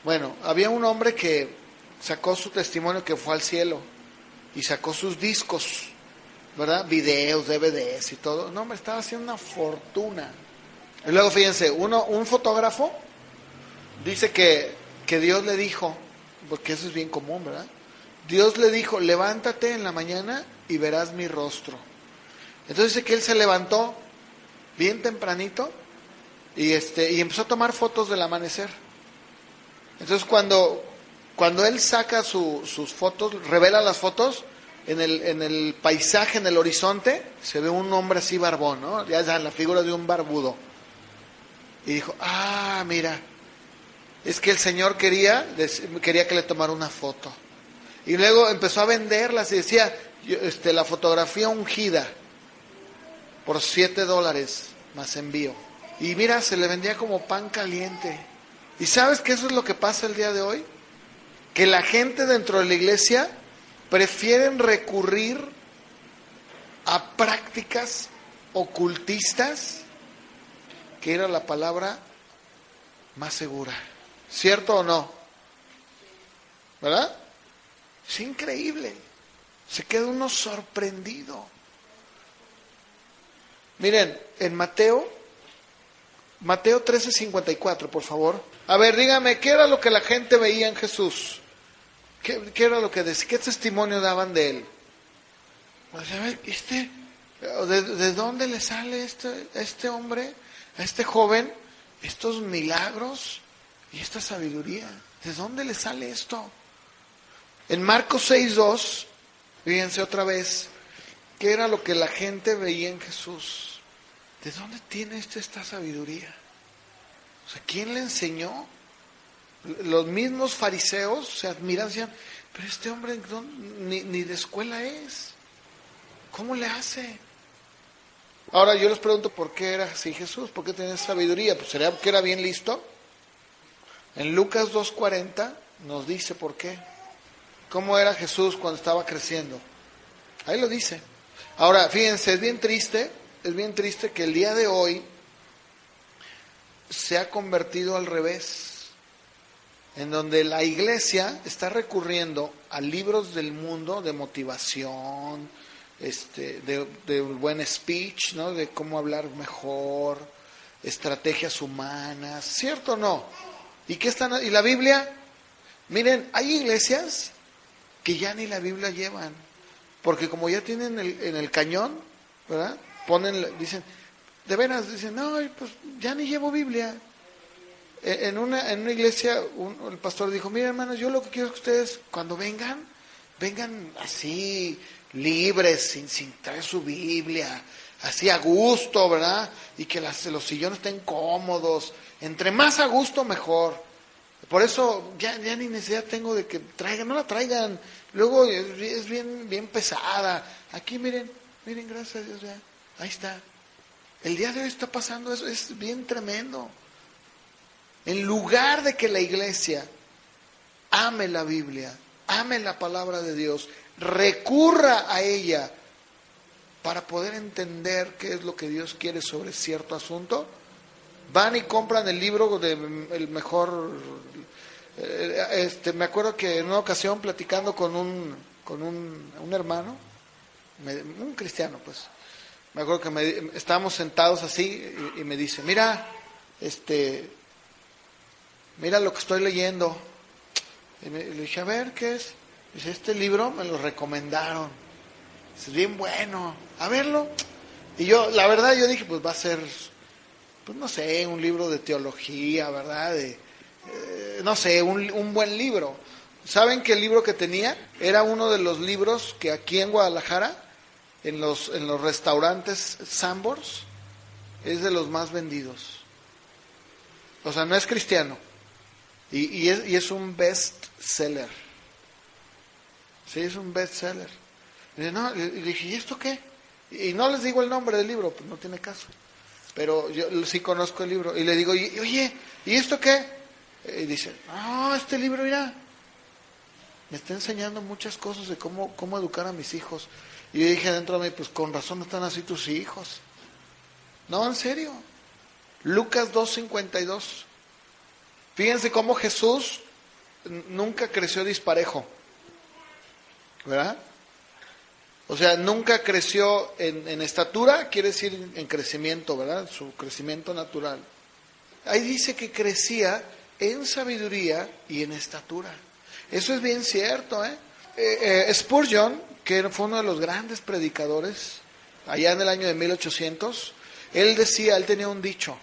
Bueno, había un hombre que sacó su testimonio que fue al cielo y sacó sus discos, ¿verdad? Videos, DVDs y todo. No, me estaba haciendo una fortuna. Y luego fíjense, un fotógrafo dice que Dios le dijo, porque eso es bien común, ¿verdad? Dios le dijo, levántate en la mañana y verás mi rostro. Entonces dice que él se levantó bien tempranito y empezó a tomar fotos del amanecer. Entonces cuando él saca sus fotos, revela las fotos, en el paisaje, en el horizonte, se ve un hombre así barbón, ¿no? Ya la figura de un barbudo. Y dijo, mira, es que el Señor quería que le tomara una foto. Y luego empezó a venderlas y decía, la fotografía ungida por $7 más envío. Y mira, se le vendía como pan caliente. ¿Y sabes que eso es lo que pasa el día de hoy? Que la gente dentro de la iglesia prefieren recurrir a prácticas ocultistas que era la palabra más segura. ¿Cierto o no? ¿Verdad? Es increíble. Se queda uno sorprendido. Miren, en Mateo 13:54, por favor. A ver, dígame, ¿qué era lo que la gente veía en Jesús? ¿Qué era lo que decía? ¿Qué testimonio daban de él? Pues, a ver, ¿de dónde le sale este hombre, a este joven, estos milagros y esta sabiduría? ¿De dónde le sale esto? En Marcos 6:2, fíjense otra vez, ¿qué era lo que la gente veía en Jesús? ¿De dónde tiene esta sabiduría? O sea, ¿quién le enseñó? Los mismos fariseos se admiran, decían, pero este hombre ni de escuela es. ¿Cómo le hace? Ahora yo les pregunto, ¿por qué era así Jesús? ¿Por qué tenía sabiduría? Pues ¿sería que era bien listo? En Lucas 2:40 nos dice por qué. ¿Cómo era Jesús cuando estaba creciendo? Ahí lo dice. Ahora, fíjense, es bien triste que el día de hoy se ha convertido al revés, en donde la iglesia está recurriendo a libros del mundo de motivación, de buen speech, ¿no? De cómo hablar mejor, estrategias humanas, ¿cierto o no? ¿Y la Biblia? Miren, hay iglesias que ya ni la Biblia llevan, porque como ya tienen en el cañón, ¿verdad? Dicen, de veras, dicen, no, pues ya ni llevo Biblia. En una iglesia, el pastor dijo, miren hermanos, yo lo que quiero es que ustedes cuando vengan así, libres, sin traer su Biblia, así a gusto, ¿verdad? Y que los sillones estén cómodos, entre más a gusto mejor. Por eso ya ni necesidad tengo de que traigan, no la traigan, luego es bien pesada. Aquí miren, gracias a Dios, ya, ahí está. El día de hoy está pasando eso, es bien tremendo. En lugar de que la iglesia ame la Biblia, ame la palabra de Dios, recurra a ella para poder entender qué es lo que Dios quiere sobre cierto asunto, van y compran el libro el mejor. Me acuerdo que en una ocasión platicando con un hermano, un cristiano, pues, me acuerdo que estábamos sentados así y me dice, mira lo que estoy leyendo. Y le dije, a ver, ¿qué es? Dice, este libro me lo recomendaron. Es bien bueno. A verlo. Y yo, la verdad, yo dije, pues va a ser, pues no sé, un libro de teología, ¿verdad? No sé, un buen libro. ¿Saben que el libro que tenía era uno de los libros que aquí en Guadalajara, en los restaurantes Sambors, es de los más vendidos? O sea, no es cristiano. Y es un best seller. Sí, es un best seller. Y dije, ¿y esto qué? Y no les digo el nombre del libro, pues no tiene caso. Pero yo sí conozco el libro. Y le digo, oye, ¿y esto qué? Y dice, este libro, mira, me está enseñando muchas cosas de cómo educar a mis hijos. Y yo dije dentro de mí, pues con razón están así tus hijos. No, en serio. Lucas 2:52. Fíjense cómo Jesús nunca creció disparejo, ¿verdad? O sea, nunca creció en estatura, quiere decir en crecimiento, ¿verdad? Su crecimiento natural. Ahí dice que crecía en sabiduría y en estatura. Eso es bien cierto, Spurgeon, que fue uno de los grandes predicadores, allá en el año de 1800, él tenía un dicho.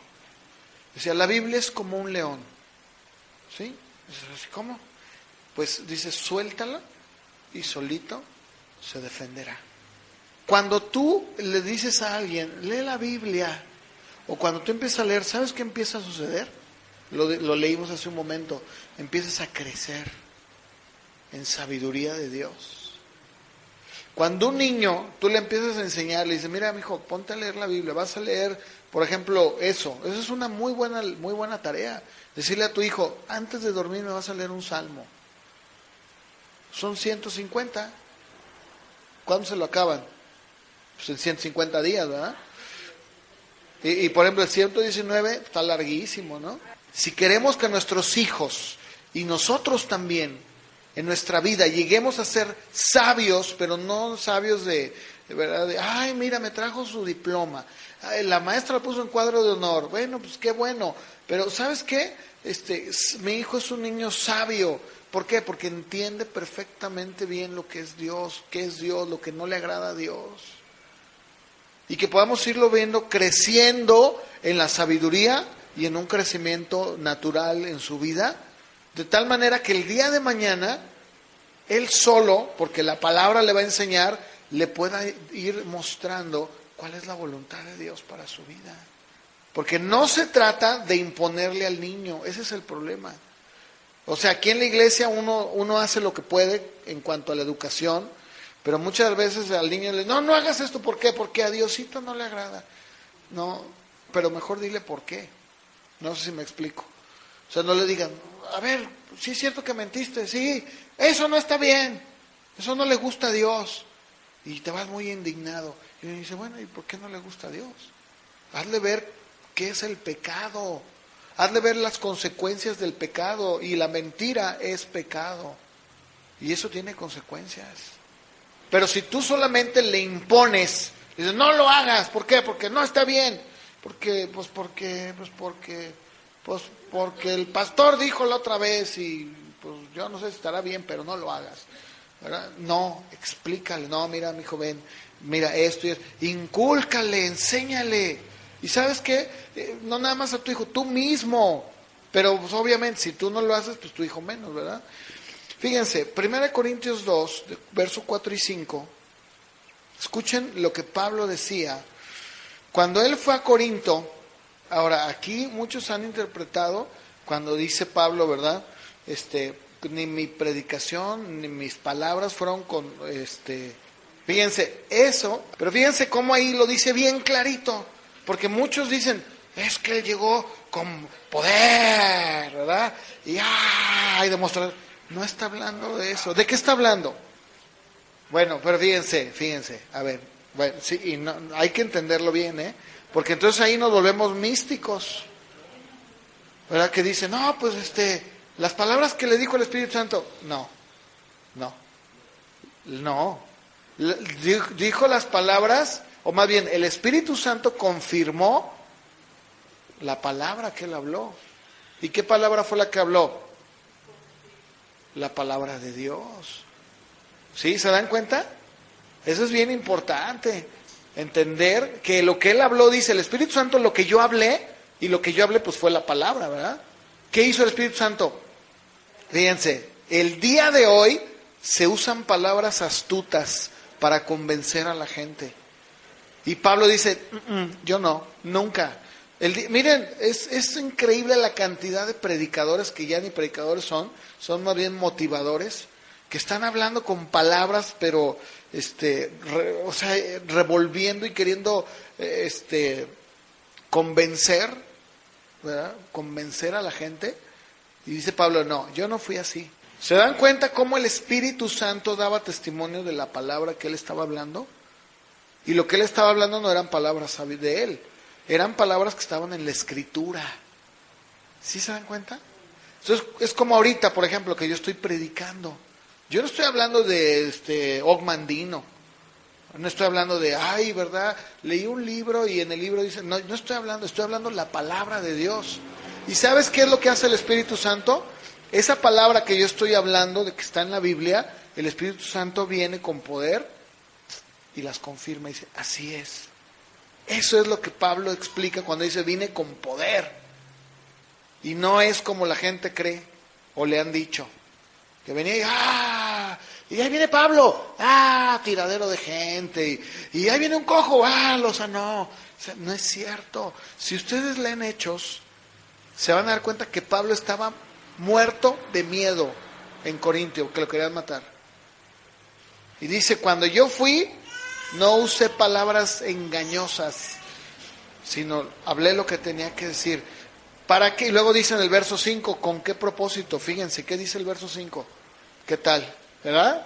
Decía, la Biblia es como un león. ¿Sí? ¿Cómo? Pues dice, suéltala y solito se defenderá. Cuando tú le dices a alguien, lee la Biblia, o cuando tú empiezas a leer, ¿sabes qué empieza a suceder? Lo leímos hace un momento. Empiezas a crecer en sabiduría de Dios. Cuando un niño, tú le empiezas a enseñar, le dices, mira, mijo, ponte a leer la Biblia, vas a leer, por ejemplo, eso es una muy buena tarea. Decirle a tu hijo, antes de dormir me vas a leer un salmo. Son 150. ¿Cuándo se lo acaban? Pues en 150 días, ¿verdad? Y por ejemplo, el 119 está larguísimo, ¿no? Si queremos que nuestros hijos y nosotros también en nuestra vida lleguemos a ser sabios, pero no sabios de verdad, ay, mira, me trajo su diploma, ay, la maestra lo puso en cuadro de honor, bueno, pues qué bueno, pero ¿sabes qué? Mi hijo es un niño sabio. ¿Por qué? Porque entiende perfectamente bien lo que es Dios, qué es Dios, lo que no le agrada a Dios. Y que podamos irlo viendo creciendo en la sabiduría y en un crecimiento natural en su vida, de tal manera que el día de mañana, él solo, porque la palabra le va a enseñar, le pueda ir mostrando cuál es la voluntad de Dios para su vida. Porque no se trata de imponerle al niño, ese es el problema. O sea, aquí en la iglesia uno hace lo que puede en cuanto a la educación, pero muchas veces al niño le dice, no hagas esto, ¿por qué? Porque a Diosito no le agrada. No, pero mejor dile por qué. No sé si me explico. O sea, no le digan, a ver, sí es cierto que mentiste, sí, eso no está bien, eso no le gusta a Dios. Y te vas muy indignado. Y me dice, bueno, ¿y por qué no le gusta a Dios? Hazle ver qué es el pecado. Hazle ver las consecuencias del pecado. Y la mentira es pecado. Y eso tiene consecuencias. Pero si tú solamente le impones, dices, no lo hagas, ¿por qué? Porque no está bien. Porque el pastor dijo la otra vez y pues yo no sé si estará bien, pero no lo hagas. ¿Verdad? No, explícale, no, mira, mi joven, mira esto y esto. Incúlcale, enséñale. Y ¿sabes qué? No nada más a tu hijo, tú mismo. Pero pues, obviamente, si tú no lo haces, pues tu hijo menos, ¿verdad? Fíjense, 1 Corintios 2, versos 4 y 5. Escuchen lo que Pablo decía. Cuando él fue a Corinto, ahora aquí muchos han interpretado, cuando dice Pablo, ¿verdad? Ni mi predicación, ni mis palabras fueron con, fíjense, eso, pero fíjense cómo ahí lo dice bien clarito. Porque muchos dicen, es que él llegó con poder, ¿verdad? Y demostrar. No está hablando de eso. ¿De qué está hablando? Bueno, pero fíjense, a ver, bueno, sí, y no, hay que entenderlo bien, ¿eh? Porque entonces ahí nos volvemos místicos, ¿verdad? Que dicen, no, pues las palabras que le dijo el Espíritu Santo, no. Dijo las palabras, o más bien, el Espíritu Santo confirmó la palabra que él habló. ¿Y qué palabra fue la que habló? La palabra de Dios. ¿Sí? ¿Se dan cuenta? Eso es bien importante. Entender que lo que él habló, dice el Espíritu Santo, lo que yo hablé, y lo que yo hablé pues fue la palabra, ¿verdad? ¿Qué hizo el Espíritu Santo? Fíjense, el día de hoy se usan palabras astutas para convencer a la gente. Y Pablo dice, yo no, nunca. Miren, es increíble la cantidad de predicadores que ya ni predicadores son más bien motivadores, que están hablando con palabras, pero revolviendo y queriendo convencer, ¿verdad? Convencer a la gente. Y dice Pablo, no, yo no fui así. ¿Se dan cuenta cómo el Espíritu Santo daba testimonio de la palabra que él estaba hablando? Y lo que él estaba hablando no eran palabras de él, eran palabras que estaban en la Escritura. ¿Sí se dan cuenta? Entonces es como ahorita, por ejemplo, que yo estoy predicando. Yo no estoy hablando de Ogmandino. No estoy hablando de, ay, ¿verdad? Leí un libro y en el libro dice, no estoy hablando la palabra de Dios. ¿Y sabes qué es lo que hace el Espíritu Santo? Esa palabra que yo estoy hablando, de que está en la Biblia, el Espíritu Santo viene con poder y las confirma y dice, así es. Eso es lo que Pablo explica cuando dice, vine con poder. Y no es como la gente cree o le han dicho. Que venía y ahí viene Pablo, tiradero de gente, y ahí viene un cojo, lo sanó. O sea, no es cierto. Si ustedes leen Hechos, se van a dar cuenta que Pablo estaba muerto de miedo en Corintio, que lo querían matar. Y dice, cuando yo fui, no usé palabras engañosas, sino hablé lo que tenía que decir. ¿Para qué? Y luego dice en el verso 5, ¿con qué propósito? Fíjense, ¿qué dice el verso 5? ¿Qué tal? ¿Verdad?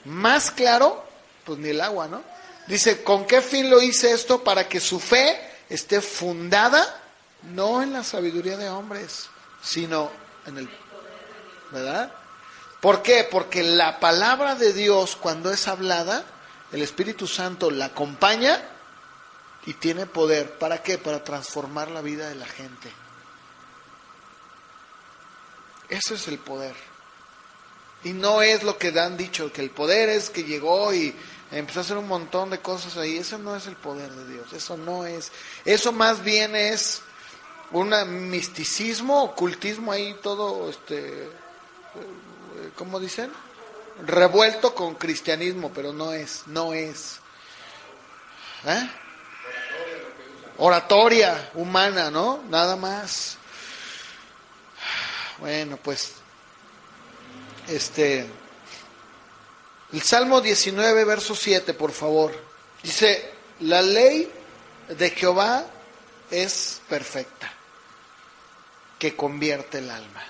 Más claro, pues ni el agua, ¿no? Dice, ¿con qué fin lo hice esto? Para que su fe esté fundada no en la sabiduría de hombres, sino en el... ¿Verdad? ¿Por qué? Porque la palabra de Dios, cuando es hablada, el Espíritu Santo la acompaña y tiene poder. ¿Para qué? Para transformar la vida de la gente. Ese es el poder. Y no es lo que han dicho, que el poder es que llegó y empezó a hacer un montón de cosas ahí. Eso no es el poder de Dios. Eso no es. Eso más bien es un misticismo, ocultismo ahí todo, ¿cómo dicen? Revuelto con cristianismo, pero no es. Oratoria humana, ¿no? Nada más. Bueno, pues, el Salmo 19, verso 7, por favor. Dice, la ley de Jehová es perfecta, que convierte el alma.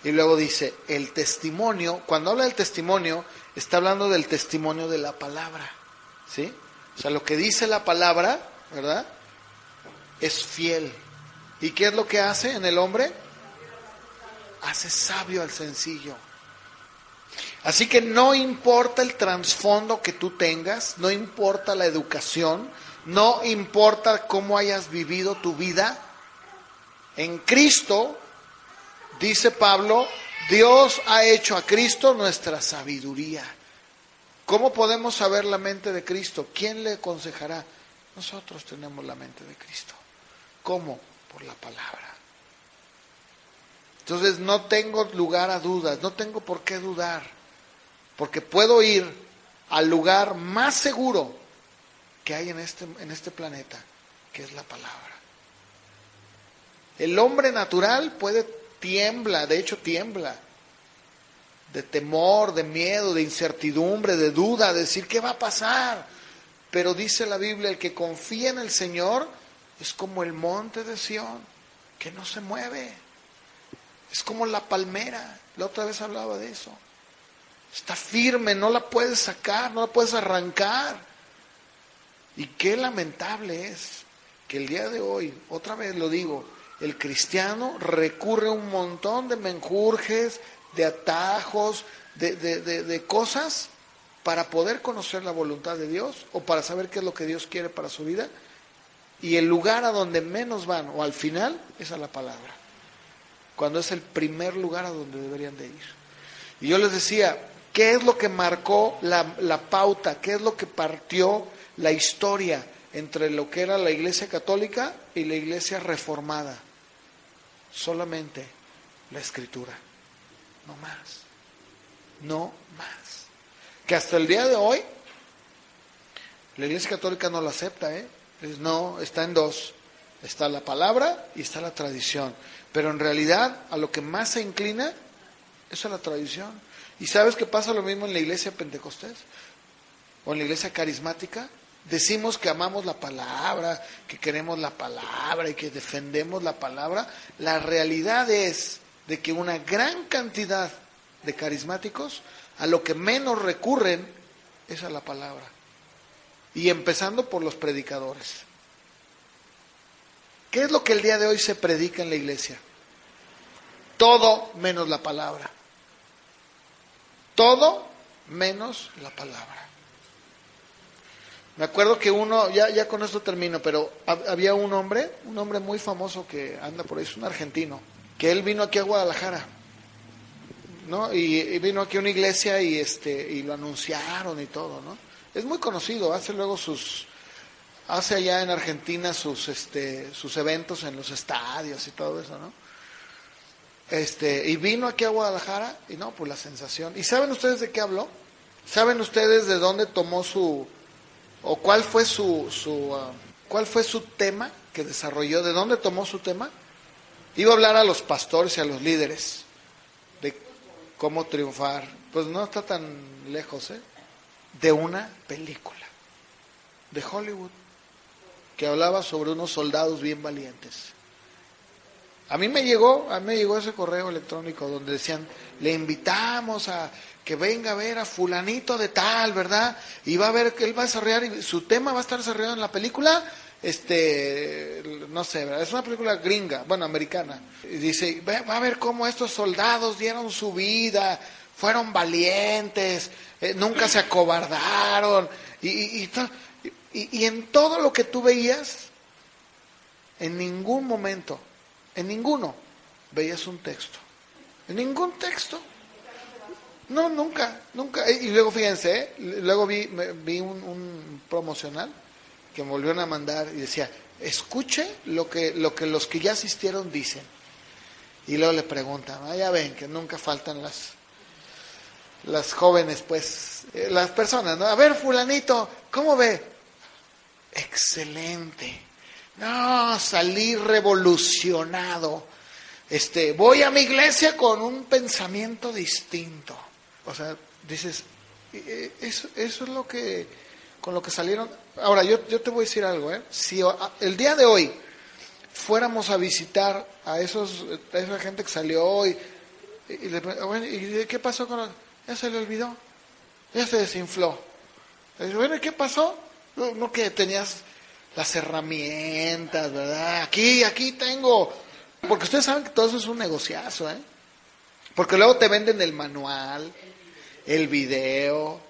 Y luego dice, el testimonio, cuando habla del testimonio, está hablando del testimonio de la palabra, ¿sí? O sea, lo que dice la palabra, ¿verdad? Es fiel. ¿Y qué es lo que hace en el hombre? Hace sabio al sencillo. Así que no importa el trasfondo que tú tengas, no importa la educación, no importa cómo hayas vivido tu vida, en Cristo, dice Pablo, Dios ha hecho a Cristo nuestra sabiduría. ¿Cómo podemos saber la mente de Cristo? ¿Quién le aconsejará? Nosotros tenemos la mente de Cristo. ¿Cómo? Por la palabra. Entonces no tengo lugar a dudas, no tengo por qué dudar, porque puedo ir al lugar más seguro que hay en este planeta, que es la palabra. El hombre natural tiembla, de hecho tiembla, de temor, de miedo, de incertidumbre, de duda, de decir ¿qué va a pasar? Pero dice la Biblia, el que confía en el Señor es como el monte de Sión, que no se mueve. Es como la palmera, la otra vez hablaba de eso. Está firme, no la puedes sacar, no la puedes arrancar. Y qué lamentable es que el día de hoy, otra vez lo digo, el cristiano recurre a un montón de menjurjes, de atajos, de cosas para poder conocer la voluntad de Dios o para saber qué es lo que Dios quiere para su vida. Y el lugar a donde menos van, o al final, es a la palabra. Cuando es el primer lugar a donde deberían de ir. Y yo les decía, ¿qué es lo que marcó la pauta? ¿Qué es lo que partió la historia entre lo que era la Iglesia Católica y la Iglesia Reformada? Solamente la Escritura. No más. No más. Que hasta el día de hoy, la Iglesia Católica no la acepta, No, está en dos. Está la palabra y está la tradición. Pero en realidad a lo que más se inclina es a la tradición. ¿Y sabes que pasa lo mismo en la iglesia pentecostés? ¿O en la iglesia carismática? Decimos que amamos la palabra, que queremos la palabra y que defendemos la palabra. La realidad es de que una gran cantidad de carismáticos a lo que menos recurren es a la palabra. Y empezando por los predicadores. ¿Qué es lo que el día de hoy se predica en la iglesia? Todo menos la palabra. Todo menos la palabra. Me acuerdo que ya con esto termino, pero había un hombre muy famoso que anda por ahí, es un argentino, que él vino aquí a Guadalajara, ¿no? Y vino aquí a una iglesia y lo anunciaron y todo, ¿no? Es muy conocido, hace allá en Argentina sus eventos en los estadios y todo eso, ¿no? Y vino aquí a Guadalajara y no, pues la sensación. ¿Y saben ustedes de qué habló? ¿Saben ustedes de dónde tomó o cuál fue cuál fue su tema que desarrolló? ¿De dónde tomó su tema? Iba a hablar a los pastores y a los líderes de cómo triunfar. Pues no está tan lejos, de una película de Hollywood que hablaba sobre unos soldados bien valientes. A mí me llegó ese correo electrónico donde decían, le invitamos a que venga a ver a fulanito de tal, ¿verdad? Y va a ver que él va a desarrollar, y su tema va a estar desarrollado en la película, no sé, ¿verdad? Es una película gringa, bueno, americana. Y dice, va a ver cómo estos soldados dieron su vida, fueron valientes, nunca se acobardaron. Y en todo lo que tú veías, en ningún momento, en ninguno, veías un texto. En ningún texto. No, nunca. Y luego fíjense, luego vi un promocional que me volvieron a mandar y decía, escuche lo que los que ya asistieron dicen. Y luego le preguntan, ya ven que nunca faltan las jóvenes, pues, las personas, ¿no? A ver, fulanito, ¿cómo ve? Excelente. No, salí revolucionado. Voy a mi iglesia con un pensamiento distinto. O sea, dices, eso es lo que, con lo que salieron. Ahora, yo te voy a decir algo, si el día de hoy fuéramos a visitar a esa gente que salió hoy, ¿y qué pasó con ya se le olvidó, ya se desinfló? Bueno, ¿y qué pasó? No que tenías las herramientas, ¿verdad? Aquí tengo, porque ustedes saben que todo eso es un negociazo, porque luego te venden el manual, el video,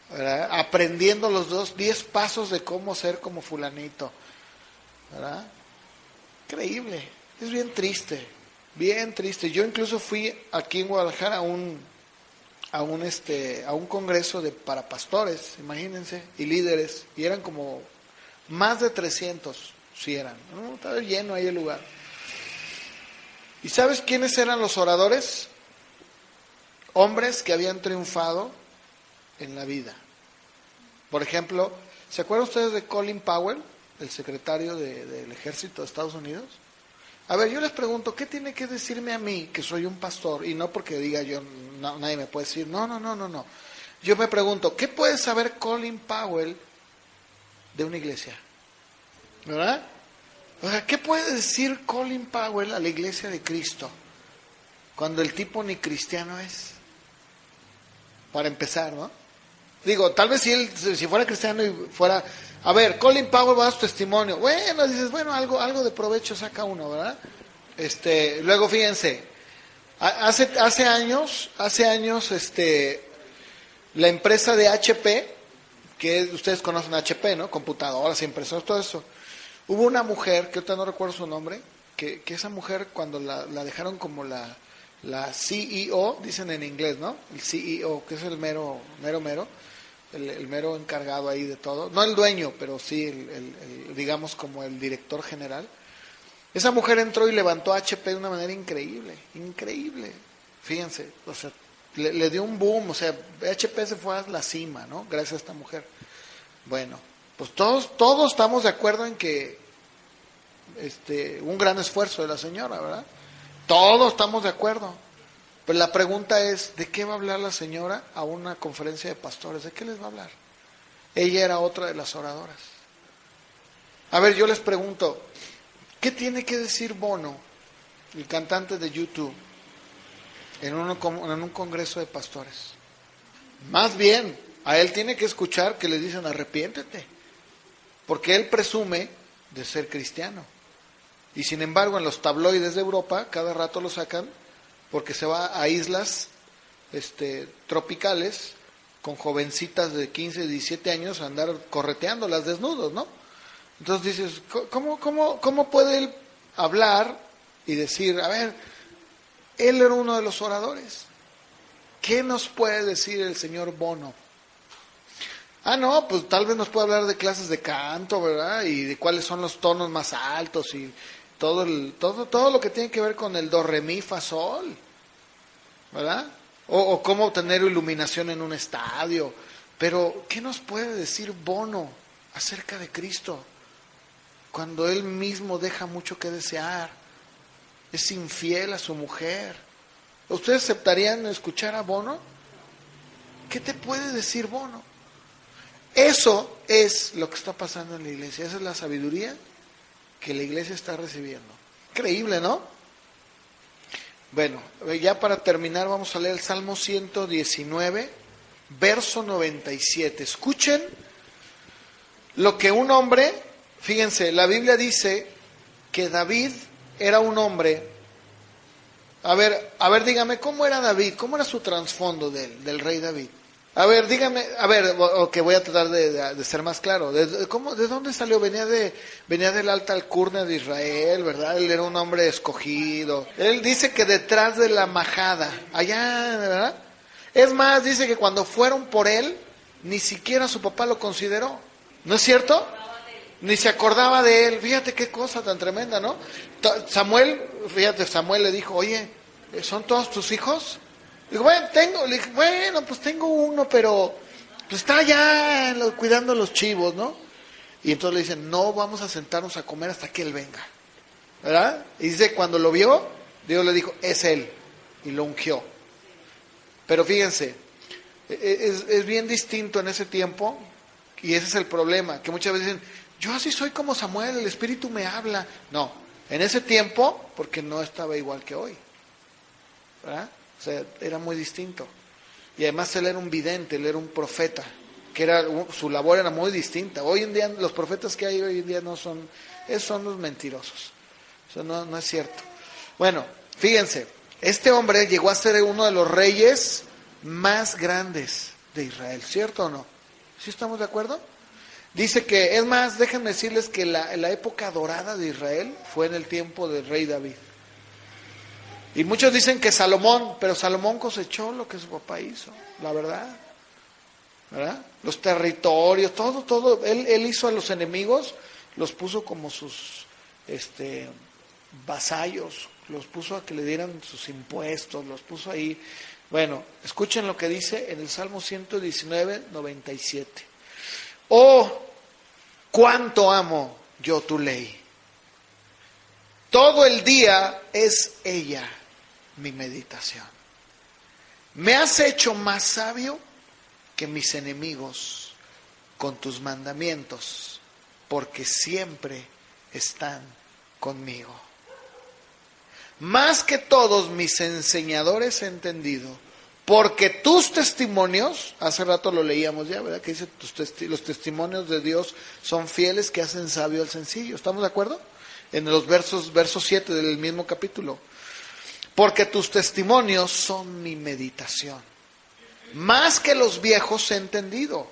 ¿verdad? Aprendiendo los 10 pasos de cómo ser como fulanito, ¿verdad? Increíble, es bien triste, bien triste. Yo incluso fui aquí en Guadalajara a un congreso para pastores, imagínense, y líderes, y eran como más de 300, sí eran, ¿no? Estaba lleno ahí el lugar. ¿Y sabes quiénes eran los oradores? Hombres que habían triunfado en la vida. Por ejemplo, ¿se acuerdan ustedes de Colin Powell, el secretario del Ejército de Estados Unidos? A ver, yo les pregunto, ¿qué tiene que decirme a mí, que soy un pastor? Y no porque diga yo, no, nadie me puede decir, no. Yo me pregunto, ¿qué puede saber Colin Powell de una iglesia? ¿Verdad? O sea, ¿qué puede decir Colin Powell a la iglesia de Cristo cuando el tipo ni cristiano es? Para empezar, ¿no? Digo, tal vez si fuera cristiano y fuera, a ver, Colin Powell va a dar su testimonio. Bueno, dices, bueno, algo de provecho saca uno, ¿verdad? Luego fíjense, hace años, la empresa de HP, que ustedes conocen HP, ¿no? Computadoras, impresoras, todo eso. Hubo una mujer, que ahorita no recuerdo su nombre, que esa mujer cuando la dejaron como la CEO, dicen en inglés, ¿no? El CEO, que es el mero encargado ahí de todo. No el dueño, pero sí, digamos como el director general. Esa mujer entró y levantó a HP de una manera increíble. Fíjense, o sea, le dio un boom, o sea, HP se fue a la cima, ¿no? Gracias a esta mujer. Bueno, pues todos estamos de acuerdo en que un gran esfuerzo de la señora, ¿verdad? Todos estamos de acuerdo. Pero la pregunta es, ¿de qué va a hablar la señora a una conferencia de pastores? ¿De qué les va a hablar? Ella era otra de las oradoras. A ver, yo les pregunto, ¿qué tiene que decir Bono, el cantante de YouTube, en un congreso de pastores? Más bien, a él tiene que escuchar que le dicen arrepiéntete, porque él presume de ser cristiano. Y sin embargo, en los tabloides de Europa, cada rato lo sacan, porque se va a islas tropicales con jovencitas de 15, 17 años a andar correteándolas desnudos, ¿no? Entonces dices, ¿cómo puede él hablar y decir, a ver, él era uno de los oradores? ¿Qué nos puede decir el señor Bono? No, pues tal vez nos puede hablar de clases de canto, ¿verdad? Y de cuáles son los tonos más altos y todo lo que tiene que ver con el do, re, mi, fa, sol, ¿verdad? O cómo tener iluminación en un estadio. Pero, ¿qué nos puede decir Bono acerca de Cristo? Cuando él mismo deja mucho que desear, es infiel a su mujer. ¿Ustedes aceptarían escuchar a Bono? ¿Qué te puede decir Bono? Eso es lo que está pasando en la iglesia. Esa es la sabiduría que la iglesia está recibiendo. Increíble, ¿no? Bueno, ya para terminar vamos a leer el Salmo 119, verso 97. Escuchen lo que un hombre Fíjense, la Biblia dice que David era un hombre. A ver, dígame, ¿cómo era David? ¿Cómo era su trasfondo del rey David? A ver, dígame, que voy a tratar de ser más claro. ¿De dónde salió? Venía del alta alcurnia de Israel, ¿verdad? Él era un hombre escogido. Él dice que detrás de la majada, allá, ¿verdad? Es más, dice que cuando fueron por él, ni siquiera su papá lo consideró. ¿No es cierto? Ni se acordaba de él. Fíjate qué cosa tan tremenda, ¿no? Samuel le dijo, oye, ¿son todos tus hijos? Digo, pues tengo uno, pero pues está allá cuidando los chivos, ¿no? Y entonces le dicen, no vamos a sentarnos a comer hasta que él venga, ¿verdad? Y dice, cuando lo vio, Dios le dijo, es él, y lo ungió. Pero fíjense, es bien distinto en ese tiempo, y ese es el problema, que muchas veces dicen, yo así soy como Samuel, el Espíritu me habla. No, en ese tiempo, porque no estaba igual que hoy, ¿verdad? O sea, era muy distinto. Y además él era un vidente, él era un profeta, su labor era muy distinta. Hoy en día, los profetas que hay hoy en día son los mentirosos. Eso no es cierto. Bueno, fíjense, este hombre llegó a ser uno de los reyes más grandes de Israel, ¿cierto o no? ¿Sí estamos de acuerdo? Dice que, es más, déjenme decirles que la época dorada de Israel fue en el tiempo del rey David. Y muchos dicen que Salomón, pero Salomón cosechó lo que su papá hizo, la verdad. ¿Verdad? Los territorios, todo. Él hizo a los enemigos, los puso como sus vasallos, los puso a que le dieran sus impuestos, los puso ahí. Bueno, escuchen lo que dice en el Salmo 119, 97. Oh, cuánto amo yo tu ley. Todo el día es ella mi meditación. Me has hecho más sabio que mis enemigos con tus mandamientos, porque siempre están conmigo. Más que todos mis enseñadores he entendido, porque tus testimonios, hace rato lo leíamos ya, ¿verdad? Que dice, los testimonios de Dios son fieles que hacen sabio al sencillo. ¿Estamos de acuerdo? En los versos 7 del mismo capítulo. Porque tus testimonios son mi meditación. Más que los viejos he entendido,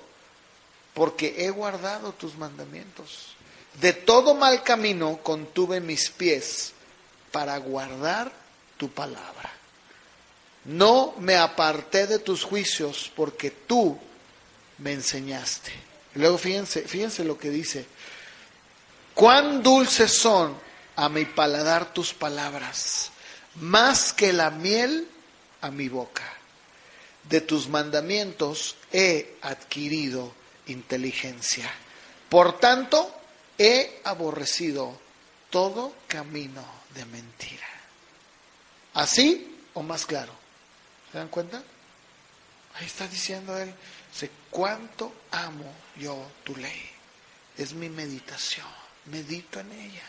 porque he guardado tus mandamientos. De todo mal camino contuve mis pies para guardar tu palabra. No me aparté de tus juicios, porque tú me enseñaste. Y luego fíjense lo que dice. Cuán dulces son a mi paladar tus palabras, más que la miel a mi boca. De tus mandamientos he adquirido inteligencia. Por tanto, he aborrecido todo camino de mentira. ¿Así o más claro? ¿Se dan cuenta? Ahí está diciendo él, sé cuánto amo yo tu ley. Es mi meditación, medito en ella.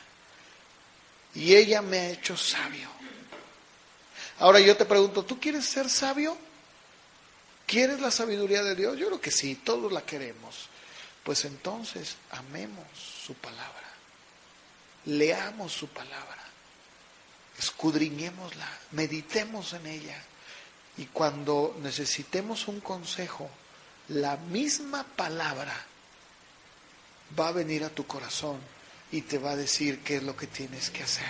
Y ella me ha hecho sabio. Ahora yo te pregunto, ¿tú quieres ser sabio? ¿Quieres la sabiduría de Dios? Yo creo que sí, todos la queremos. Pues entonces, amemos su palabra. Leamos su palabra. Escudriñémosla, meditemos en ella. Y cuando necesitemos un consejo, la misma palabra va a venir a tu corazón y te va a decir qué es lo que tienes que hacer.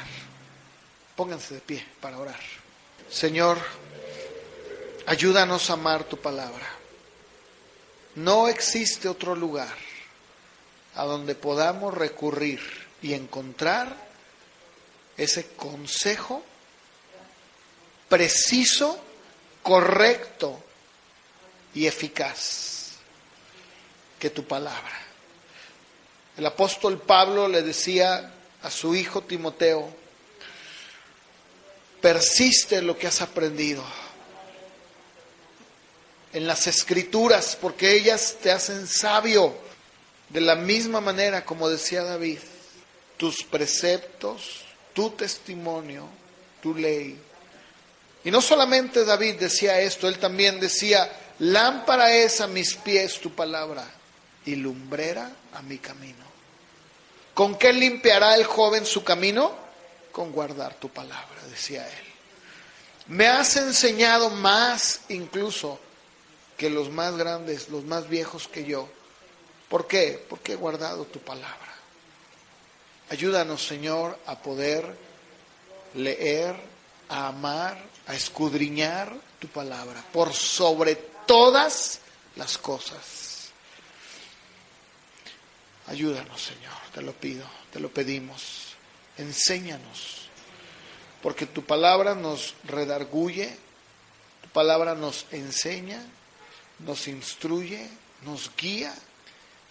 Pónganse de pie para orar. Señor, ayúdanos a amar tu palabra. No existe otro lugar a donde podamos recurrir y encontrar ese consejo preciso, correcto y eficaz que tu palabra. El apóstol Pablo le decía a su hijo Timoteo, persiste en lo que has aprendido, en las escrituras, porque ellas te hacen sabio, de la misma manera como decía David, tus preceptos, tu testimonio, tu ley. Y no solamente David decía esto, él también decía, lámpara es a mis pies tu palabra y lumbrera a mi camino. ¿Con qué limpiará el joven su camino? Con guardar tu palabra, decía él. Me has enseñado más incluso que los más grandes, los más viejos que yo. ¿Por qué? Porque he guardado tu palabra. Ayúdanos, Señor, a poder leer, a amar, a escudriñar tu palabra por sobre todas las cosas. Ayúdanos, Señor, te lo pido, te lo pedimos. Enséñanos, porque tu palabra nos redarguye, tu palabra nos enseña, nos instruye, nos guía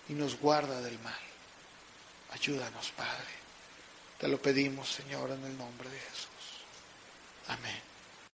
y nos guarda del mal. Ayúdanos, Padre. Te lo pedimos, Señor, en el nombre de Jesús. Amén.